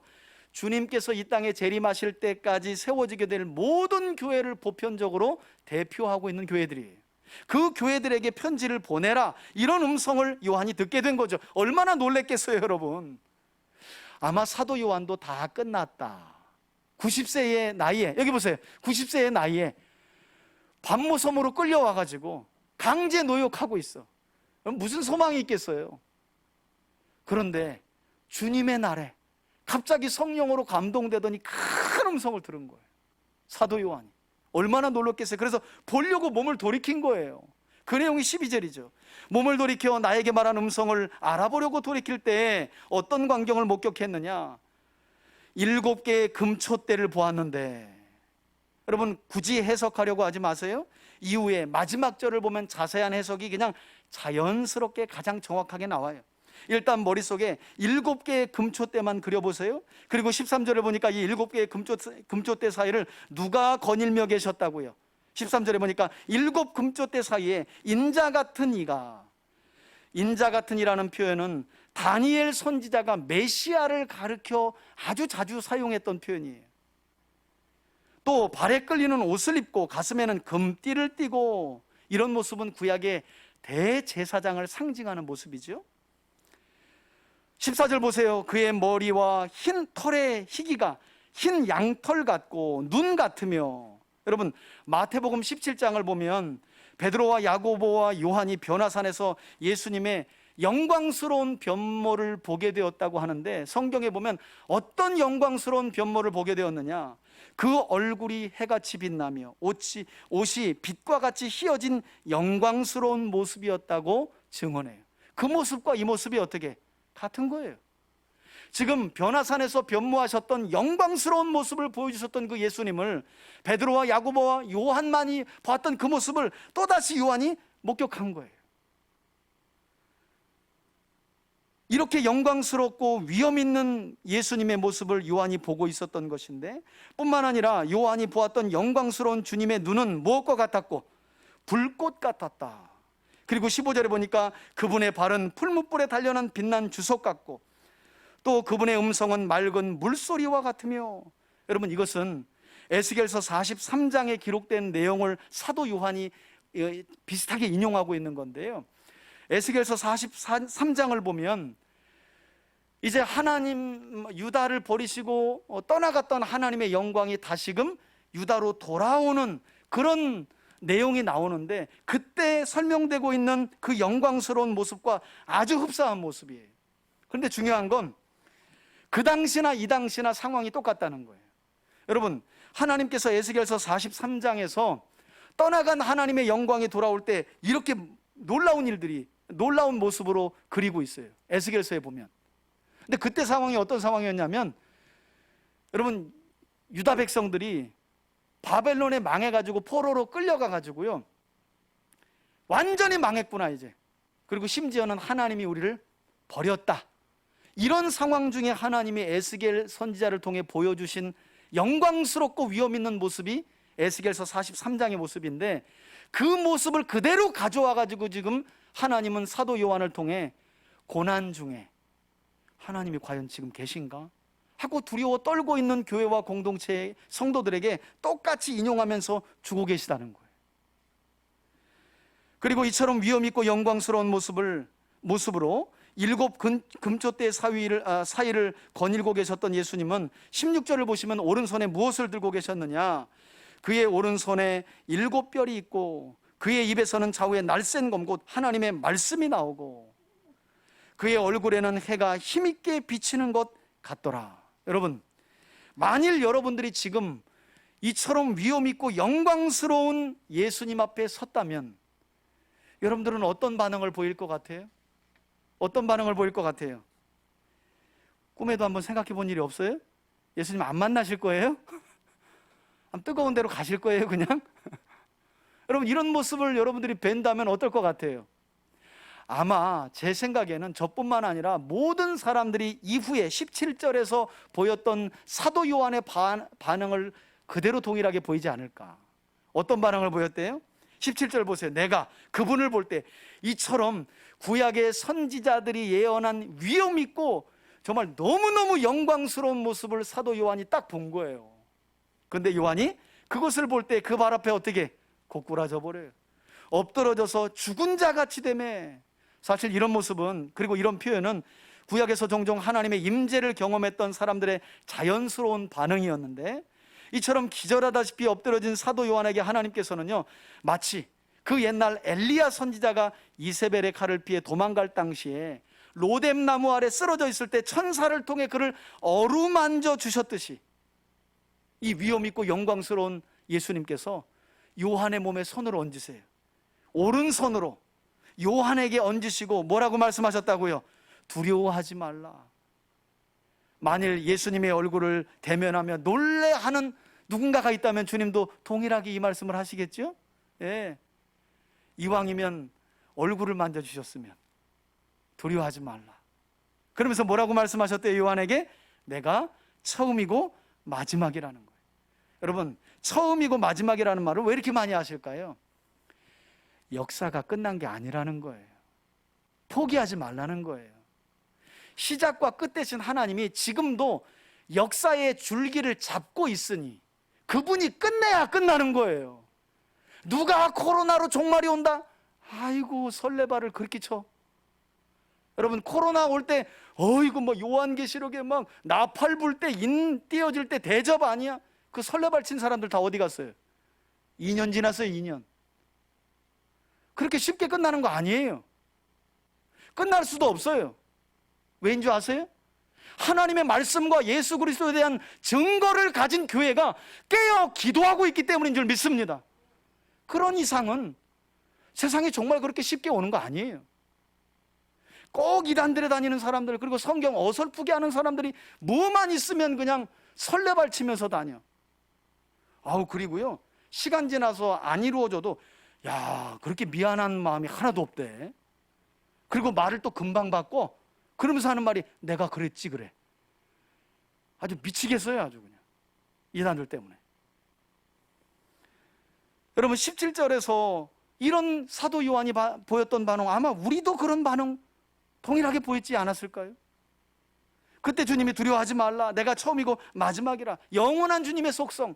주님께서 이 땅에 재림하실 때까지 세워지게 될 모든 교회를 보편적으로 대표하고 있는 교회들이에요. 그 교회들에게 편지를 보내라, 이런 음성을 요한이 듣게 된 거죠. 얼마나 놀랬겠어요, 여러분. 아마 사도 요한도 다 끝났다. 90세의 나이에, 여기 보세요, 90세의 나이에 밤모섬으로 끌려와가지고 강제 노역하고 있어. 무슨 소망이 있겠어요? 그런데 주님의 날에 갑자기 성령으로 감동되더니 큰 음성을 들은 거예요. 사도 요한이 얼마나 놀랐겠어요. 그래서 보려고 몸을 돌이킨 거예요. 그 내용이 12절이죠. 몸을 돌이켜 나에게 말한 음성을 알아보려고 돌이킬 때 어떤 광경을 목격했느냐? 7개의 금초대를 보았는데, 여러분 굳이 해석하려고 하지 마세요. 이후에 마지막 절을 보면 자세한 해석이 그냥 자연스럽게 가장 정확하게 나와요. 일단 머릿속에 7개의 금초대만 그려보세요. 그리고 13절에 보니까 이 7개의 금초대 사이를 누가 거닐며 계셨다고요. 13절에 보니까 7 금초대 사이에 인자 같은 이가, 인자 같은 이라는 표현은 다니엘 선지자가 메시아를 가르쳐 아주 자주 사용했던 표현이에요. 또 발에 끌리는 옷을 입고 가슴에는 금띠를 띠고, 이런 모습은 구약의 대제사장을 상징하는 모습이죠. 14절 보세요. 그의 머리와 흰 털의 희기가 흰 양털 같고 눈 같으며, 여러분 마태복음 17장을 보면 베드로와 야고보와 요한이 변화산에서 예수님의 영광스러운 변모를 보게 되었다고 하는데, 성경에 보면 어떤 영광스러운 변모를 보게 되었느냐? 그 얼굴이 해같이 빛나며 옷이 빛과 같이 휘어진 영광스러운 모습이었다고 증언해요. 그 모습과 이 모습이 어떻게 같은 거예요. 지금 변화산에서 변모하셨던 영광스러운 모습을 보여주셨던 그 예수님을 베드로와 야고보와 요한만이 봤던 그 모습을 또다시 요한이 목격한 거예요. 이렇게 영광스럽고 위험 있는 예수님의 모습을 요한이 보고 있었던 것인데, 뿐만 아니라 요한이 보았던 영광스러운 주님의 눈은 무엇과 같았고? 불꽃 같았다. 그리고 15절에 보니까 그분의 발은 풀무불에 단련한 빛난 주석 같고, 또 그분의 음성은 맑은 물소리와 같으며, 여러분 이것은 에스겔서 43장에 기록된 내용을 사도 요한이 비슷하게 인용하고 있는 건데요, 에스겔서 43장을 보면 이제 하나님 유다를 버리시고 떠나갔던 하나님의 영광이 다시금 유다로 돌아오는 그런 내용이 나오는데, 그때 설명되고 있는 그 영광스러운 모습과 아주 흡사한 모습이에요. 그런데 중요한 건 그 당시나 이 당시나 상황이 똑같다는 거예요. 여러분, 하나님께서 에스겔서 43장에서 떠나간 하나님의 영광이 돌아올 때 이렇게 놀라운 일들이, 놀라운 모습으로 그리고 있어요, 에스겔서에 보면. 근데 그때 상황이 어떤 상황이었냐면, 여러분 유다 백성들이 바벨론에 망해가지고 포로로 끌려가가지고요 완전히 망했구나 이제. 그리고 심지어는 하나님이 우리를 버렸다, 이런 상황 중에 하나님이 에스겔 선지자를 통해 보여주신 영광스럽고 위험 있는 모습이 에스겔서 43장의 모습인데, 그 모습을 그대로 가져와가지고 지금 하나님은 사도 요한을 통해 고난 중에 하나님이 과연 지금 계신가 하고 두려워 떨고 있는 교회와 공동체의 성도들에게 똑같이 인용하면서 주고 계시다는 거예요. 그리고 이처럼 위험 있고 영광스러운 모습으로 일곱 금초대 사이를 거닐고 계셨던 예수님은 16절을 보시면 오른손에 무엇을 들고 계셨느냐? 그의 오른손에 7 별이 있고 그의 입에서는 좌우에 날쌘 검 곧 하나님의 말씀이 나오고 그의 얼굴에는 해가 힘있게 비치는 것 같더라. 여러분, 만일 여러분들이 지금 이처럼 위엄 있고 영광스러운 예수님 앞에 섰다면 여러분들은 어떤 반응을 보일 것 같아요? 어떤 반응을 보일 것 같아요? 꿈에도 한번 생각해 본 일이 없어요? 예수님 안 만나실 거예요? 뜨거운 데로 가실 거예요, 그냥? 여러분, 이런 모습을 여러분들이 뵌다면 어떨 것 같아요? 아마 제 생각에는 저뿐만 아니라 모든 사람들이 이후에 17절에서 보였던 사도 요한의 반응을 그대로 동일하게 보이지 않을까? 어떤 반응을 보였대요? 17절 보세요. 내가 그분을 볼 때 이처럼 구약의 선지자들이 예언한 위엄 있고 정말 너무너무 영광스러운 모습을 사도 요한이 딱 본 거예요. 그런데 요한이 그것을 볼 때 그 발 앞에 어떻게 고꾸라져 버려요. 엎드러져서 죽은 자 같이 되매. 사실 이런 모습은, 그리고 이런 표현은 구약에서 종종 하나님의 임재를 경험했던 사람들의 자연스러운 반응이었는데, 이처럼 기절하다시피 엎드러진 사도 요한에게 하나님께서는요, 마치 그 옛날 엘리야 선지자가 이세벨의 칼을 피해 도망갈 당시에 로뎀 나무 아래 쓰러져 있을 때 천사를 통해 그를 어루만져 주셨듯이 이 위엄 있고 영광스러운 예수님께서 요한의 몸에 손을 얹으세요. 오른손으로 요한에게 얹으시고 뭐라고 말씀하셨다고요? 두려워하지 말라. 만일 예수님의 얼굴을 대면하며 놀래하는 누군가가 있다면 주님도 동일하게 이 말씀을 하시겠죠? 예. 이왕이면 얼굴을 만져주셨으면 두려워하지 말라. 그러면서 뭐라고 말씀하셨대요? 요한에게 내가 처음이고 마지막이라는 거예요. 여러분, 처음이고 마지막이라는 말을 왜 이렇게 많이 하실까요? 역사가 끝난 게 아니라는 거예요. 포기하지 말라는 거예요. 시작과 끝 대신 하나님이 지금도 역사의 줄기를 잡고 있으니 그분이 끝내야 끝나는 거예요. 누가 코로나로 종말이 온다? 아이고 설레발을 그렇게 쳐. 여러분, 코로나 올 때 어이구 뭐 요한계시록에 막 나팔 불 때 인 띄어질 때 대접 아니야? 그 설레발 친 사람들 다 어디 갔어요? 2년 지났어요. 2년. 그렇게 쉽게 끝나는 거 아니에요. 끝날 수도 없어요. 왜인 줄 아세요? 하나님의 말씀과 예수 그리스도에 대한 증거를 가진 교회가 깨어 기도하고 있기 때문인 줄 믿습니다. 그런 이상은 세상에 정말 그렇게 쉽게 오는 거 아니에요. 꼭 이단들에 다니는 사람들, 그리고 성경 어설프게 하는 사람들이 뭐만 있으면 그냥 설레발 치면서 다녀. 그리고요, 시간 지나서 안 이루어져도 야, 그렇게 미안한 마음이 하나도 없대. 그리고 말을 또 금방 바꿔. 그러면서 하는 말이 내가 그랬지 그래. 아주 미치겠어요. 아주 그냥 이단들 때문에. 여러분, 17절에서 이런 사도 요한이 보였던 반응, 아마 우리도 그런 반응 동일하게 보였지 않았을까요? 그때 주님이 두려워하지 말라, 내가 처음이고 마지막이라, 영원한 주님의 속성.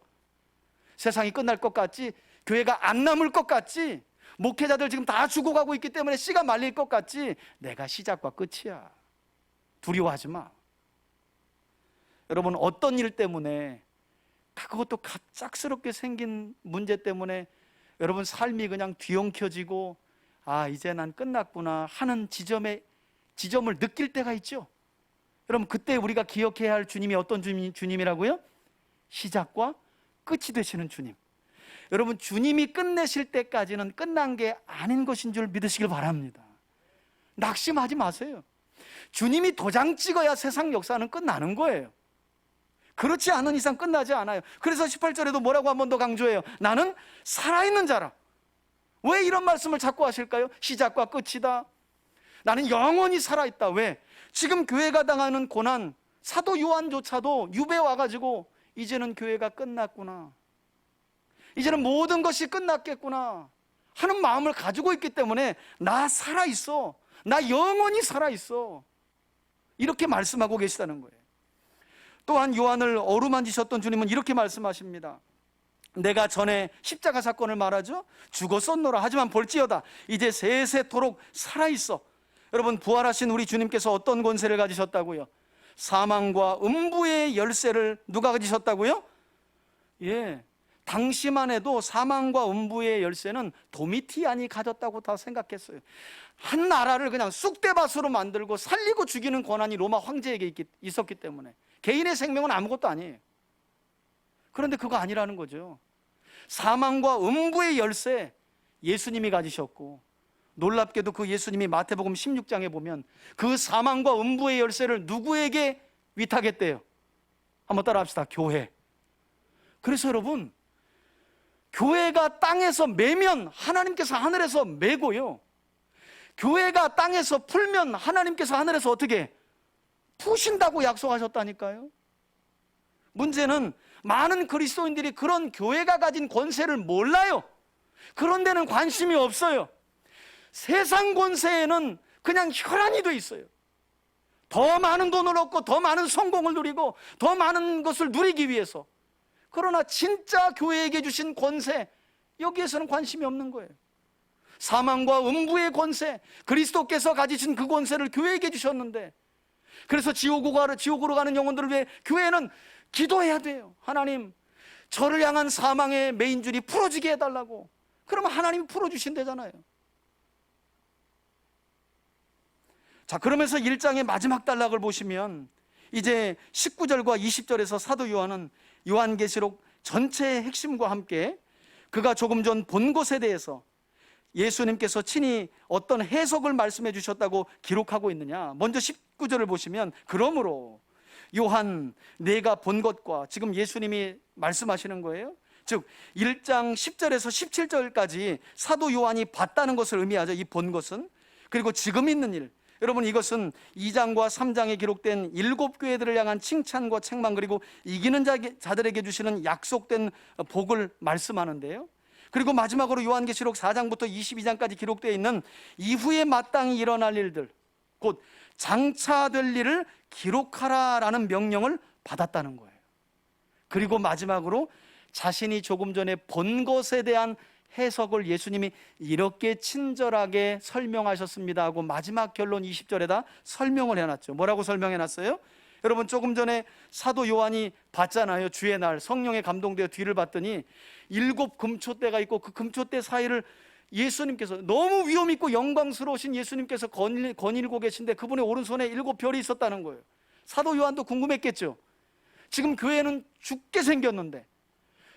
세상이 끝날 것 같지, 교회가 안 남을 것 같지, 목회자들 지금 다 죽어가고 있기 때문에 씨가 말릴 것 같지, 내가 시작과 끝이야. 두려워하지 마. 여러분, 어떤 일 때문에, 그것도 갑작스럽게 생긴 문제 때문에 여러분 삶이 그냥 뒤엉켜지고 이제 난 끝났구나 하는 지점을 느낄 때가 있죠. 여러분, 그때 우리가 기억해야 할 주님이 어떤 주님이라고요? 시작과 끝이 되시는 주님. 여러분, 주님이 끝내실 때까지는 끝난 게 아닌 것인 줄 믿으시길 바랍니다. 낙심하지 마세요. 주님이 도장 찍어야 세상 역사는 끝나는 거예요. 그렇지 않은 이상 끝나지 않아요. 그래서 18절에도 뭐라고 한 번 더 강조해요? 나는 살아있는 자라. 왜 이런 말씀을 자꾸 하실까요? 시작과 끝이다. 나는 영원히 살아있다. 왜? 지금 교회가 당하는 고난, 사도 요한조차도 유배 와가지고 이제는 교회가 끝났구나, 이제는 모든 것이 끝났겠구나 하는 마음을 가지고 있기 때문에 나 살아있어, 나 영원히 살아있어, 이렇게 말씀하고 계시다는 거예요. 또한 요한을 어루만지셨던 주님은 이렇게 말씀하십니다. 내가 전에 십자가 사건을 말하죠. 죽었었노라. 하지만 볼지어다 이제 세세토록 살아있어. 여러분, 부활하신 우리 주님께서 어떤 권세를 가지셨다고요? 사망과 음부의 열쇠를 누가 가지셨다고요? 예, 당시만 해도 사망과 음부의 열쇠는 도미티안이 가졌다고 다 생각했어요. 한 나라를 그냥 쑥대밭으로 만들고 살리고 죽이는 권한이 로마 황제에게 있었기 때문에 개인의 생명은 아무것도 아니에요. 그런데 그거 아니라는 거죠. 사망과 음부의 열쇠 예수님이 가지셨고, 놀랍게도 그 예수님이 마태복음 16장에 보면 그 사망과 음부의 열쇠를 누구에게 위탁했대요? 한번 따라 합시다. 교회. 그래서 여러분, 교회가 땅에서 매면 하나님께서 하늘에서 매고요, 교회가 땅에서 풀면 하나님께서 하늘에서 어떻게 푸신다고 약속하셨다니까요. 문제는 많은 그리스도인들이 그런 교회가 가진 권세를 몰라요. 그런 데는 관심이 없어요. 세상 권세에는 그냥 혈안이 돼 있어요. 더 많은 돈을 얻고 더 많은 성공을 누리고 더 많은 것을 누리기 위해서. 그러나 진짜 교회에게 주신 권세, 여기에서는 관심이 없는 거예요. 사망과 음부의 권세, 그리스도께서 가지신 그 권세를 교회에게 주셨는데, 그래서 지옥으로 가는 영혼들을 위해 교회는 기도해야 돼요. 하나님, 저를 향한 사망의 매인줄이 풀어지게 해달라고. 그러면 하나님이 풀어주신대잖아요. 자, 그러면서 1장의 마지막 단락을 보시면 이제 19절과 20절에서 사도 요한은 요한계시록 전체의 핵심과 함께 그가 조금 전 본 것에 대해서 예수님께서 친히 어떤 해석을 말씀해 주셨다고 기록하고 있느냐. 먼저 19절을 보시면, 그러므로 요한 내가 본 것과, 지금 예수님이 말씀하시는 거예요. 즉 1장 10절에서 17절까지 사도 요한이 봤다는 것을 의미하죠. 이 본 것은. 그리고 지금 있는 일, 여러분, 이것은 2장과 3장에 기록된 7교회들을 향한 칭찬과 책망, 그리고 이기는 자들에게 주시는 약속된 복을 말씀하는데요. 그리고 마지막으로 요한계시록 4장부터 22장까지 기록되어 있는 이후에 마땅히 일어날 일들, 곧 장차될 일을 기록하라라는 명령을 받았다는 거예요. 그리고 마지막으로 자신이 조금 전에 본 것에 대한 해석을 예수님이 이렇게 친절하게 설명하셨습니다 하고 마지막 결론 20절에다 설명을 해놨죠. 뭐라고 설명해놨어요? 여러분, 조금 전에 사도 요한이 봤잖아요. 주의 날 성령에 감동되어 뒤를 봤더니 7 금초대가 있고 그 금초대 사이를 예수님께서, 너무 위험 있고 영광스러우신 예수님께서 거닐고 계신데 그분의 오른손에 7 별이 있었다는 거예요. 사도 요한도 궁금했겠죠. 지금 교회는 죽게 생겼는데,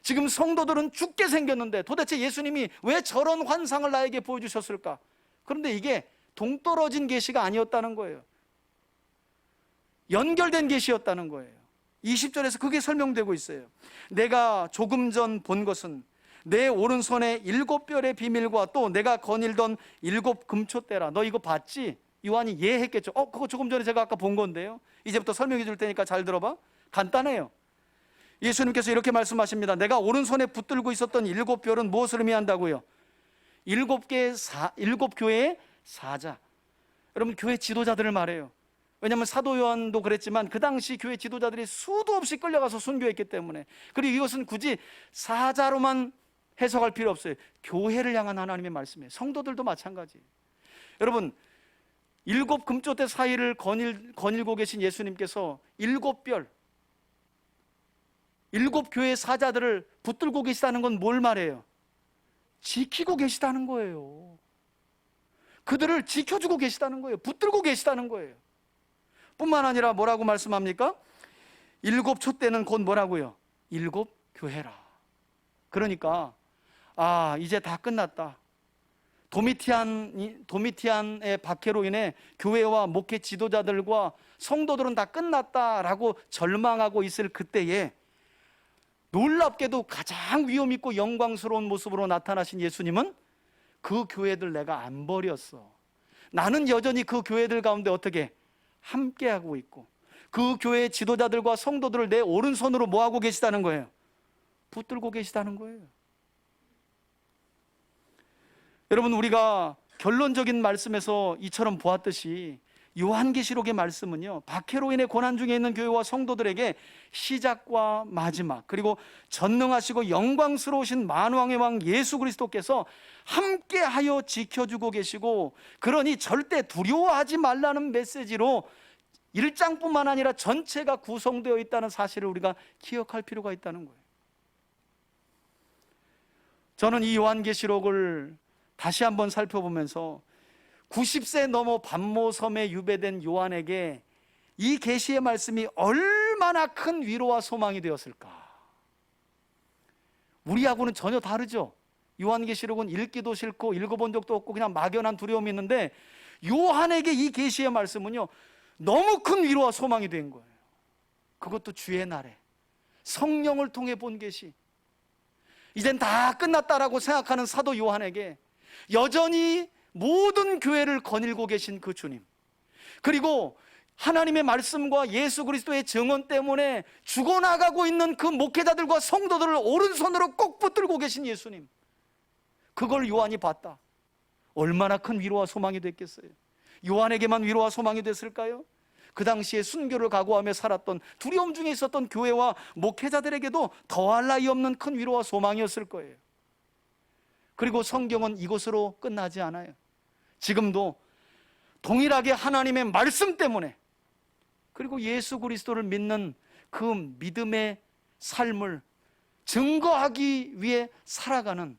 지금 성도들은 죽게 생겼는데 도대체 예수님이 왜 저런 환상을 나에게 보여주셨을까? 그런데 이게 동떨어진 계시가 아니었다는 거예요. 연결된 계시였다는 거예요. 20절에서 그게 설명되고 있어요. 내가 조금 전 본 것은 내 오른손에 7 별의 비밀과 또 내가 거닐던 7 금초대라. 너 이거 봤지? 요한이 예 했겠죠. 그거 조금 전에 제가 아까 본 건데요. 이제부터 설명해 줄 테니까 잘 들어봐. 간단해요. 예수님께서 이렇게 말씀하십니다. 내가 오른손에 붙들고 있었던 7 별은 무엇을 의미한다고요? 7 교회의 사자. 여러분, 교회 지도자들을 말해요. 왜냐하면 사도 요한도 그랬지만 그 당시 교회 지도자들이 수도 없이 끌려가서 순교했기 때문에. 그리고 이것은 굳이 사자로만 해석할 필요 없어요. 교회를 향한 하나님의 말씀이에요. 성도들도 마찬가지예요. 여러분, 7 금초대 사이를 거닐고 계신 예수님께서 7 별, 7 교회의 사자들을 붙들고 계시다는 건 뭘 말해요? 지키고 계시다는 거예요. 그들을 지켜주고 계시다는 거예요. 붙들고 계시다는 거예요. 뿐만 아니라 뭐라고 말씀합니까? 7 촛대는 곧 뭐라고요? 7 교회라. 그러니까 이제 다 끝났다. 도미티안의 박해로 인해 교회와 목회 지도자들과 성도들은 다 끝났다라고 절망하고 있을 그때에 놀랍게도 가장 위험 있고 영광스러운 모습으로 나타나신 예수님은 그 교회들 내가 안 버렸어. 나는 여전히 그 교회들 가운데 어떻게 함께하고 있고 그 교회의 지도자들과 성도들을 내 오른손으로 뭐하고 계시다는 거예요? 붙들고 계시다는 거예요. 여러분, 우리가 결론적인 말씀에서 이처럼 보았듯이 요한계시록의 말씀은요, 박해로 인해 고난 중에 있는 교회와 성도들에게 시작과 마지막, 그리고 전능하시고 영광스러우신 만왕의 왕 예수 그리스도께서 함께하여 지켜주고 계시고, 그러니 절대 두려워하지 말라는 메시지로 1장뿐만 아니라 전체가 구성되어 있다는 사실을 우리가 기억할 필요가 있다는 거예요. 저는 이 요한계시록을 다시 한번 살펴보면서 90세 넘어 반모섬에 유배된 요한에게 이 계시의 말씀이 얼마나 큰 위로와 소망이 되었을까. 우리하고는 전혀 다르죠. 요한계시록은 읽기도 싫고 읽어본 적도 없고 그냥 막연한 두려움이 있는데, 요한에게 이 계시의 말씀은요, 너무 큰 위로와 소망이 된 거예요. 그것도 주의 날에 성령을 통해 본 계시. 이젠 다 끝났다라고 생각하는 사도 요한에게 여전히 모든 교회를 거닐고 계신 그 주님, 그리고 하나님의 말씀과 예수 그리스도의 증언 때문에 죽어나가고 있는 그 목회자들과 성도들을 오른손으로 꼭 붙들고 계신 예수님, 그걸 요한이 봤다. 얼마나 큰 위로와 소망이 됐겠어요. 요한에게만 위로와 소망이 됐을까요? 그 당시에 순교를 각오하며 살았던, 두려움 중에 있었던 교회와 목회자들에게도 더할 나위 없는 큰 위로와 소망이었을 거예요. 그리고 성경은 이것으로 끝나지 않아요. 지금도 동일하게 하나님의 말씀 때문에, 그리고 예수 그리스도를 믿는 그 믿음의 삶을 증거하기 위해 살아가는,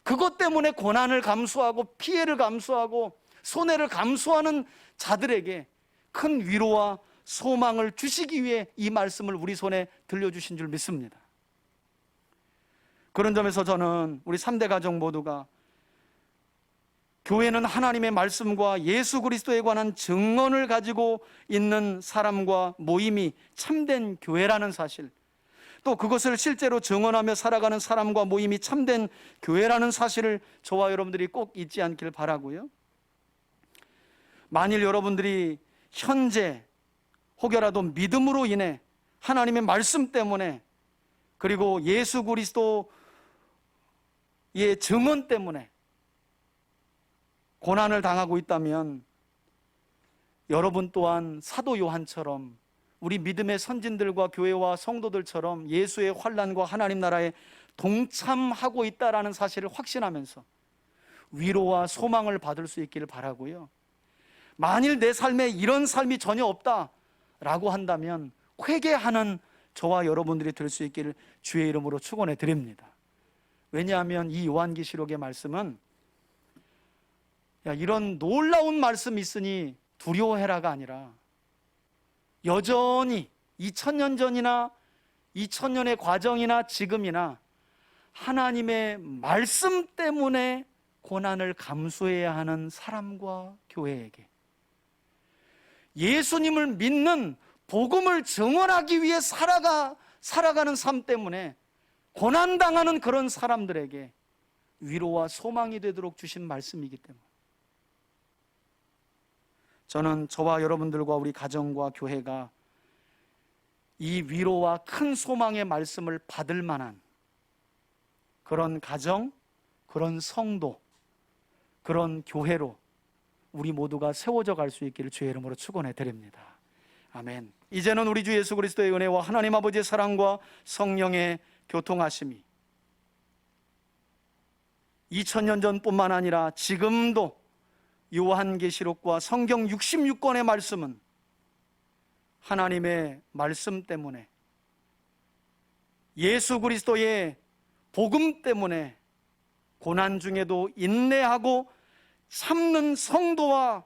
그것 때문에 고난을 감수하고 피해를 감수하고 손해를 감수하는 자들에게 큰 위로와 소망을 주시기 위해 이 말씀을 우리 손에 들려주신 줄 믿습니다. 그런 점에서 저는 우리 3대 가족 모두가 교회는 하나님의 말씀과 예수 그리스도에 관한 증언을 가지고 있는 사람과 모임이 참된 교회라는 사실, 또 그것을 실제로 증언하며 살아가는 사람과 모임이 참된 교회라는 사실을 저와 여러분들이 꼭 잊지 않길 바라고요. 만일 여러분들이 현재 혹여라도 믿음으로 인해 하나님의 말씀 때문에, 그리고 예수 그리스도의 증언 때문에 고난을 당하고 있다면, 여러분 또한 사도 요한처럼 우리 믿음의 선진들과 교회와 성도들처럼 예수의 환난과 하나님 나라에 동참하고 있다라는 사실을 확신하면서 위로와 소망을 받을 수 있기를 바라고요. 만일 내 삶에 이런 삶이 전혀 없다라고 한다면 회개하는 저와 여러분들이 될 수 있기를 주의 이름으로 축원해 드립니다. 왜냐하면 이 요한계시록의 말씀은, 야, 이런 놀라운 말씀이 있으니 두려워해라가 아니라, 여전히 2000년 전이나 2000년의 과정이나 지금이나 하나님의 말씀 때문에 고난을 감수해야 하는 사람과 교회에게, 예수님을 믿는 복음을 증언하기 위해 살아가는 삶 때문에 고난당하는 그런 사람들에게 위로와 소망이 되도록 주신 말씀이기 때문에, 저는 저와 여러분들과 우리 가정과 교회가 이 위로와 큰 소망의 말씀을 받을 만한 그런 가정, 그런 성도, 그런 교회로 우리 모두가 세워져 갈 수 있기를 주의 이름으로 축원해 드립니다. 아멘. 이제는 우리 주 예수 그리스도의 은혜와 하나님 아버지의 사랑과 성령의 교통하심이 2000년 전뿐만 아니라 지금도 요한계시록과 성경 66권의 말씀은 하나님의 말씀 때문에, 예수 그리스도의 복음 때문에 고난 중에도 인내하고 참는 성도와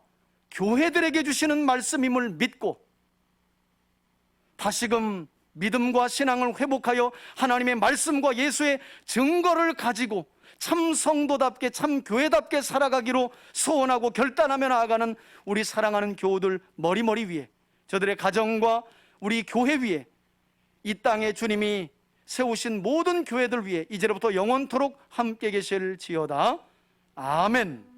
교회들에게 주시는 말씀임을 믿고, 다시금 믿음과 신앙을 회복하여 하나님의 말씀과 예수의 증거를 가지고 참 성도답게 참 교회답게 살아가기로 소원하고 결단하며 나아가는 우리 사랑하는 교우들 머리머리 위에, 저들의 가정과 우리 교회 위에, 이 땅에 주님이 세우신 모든 교회들 위에 이제로부터 영원토록 함께 계실지어다. 아멘.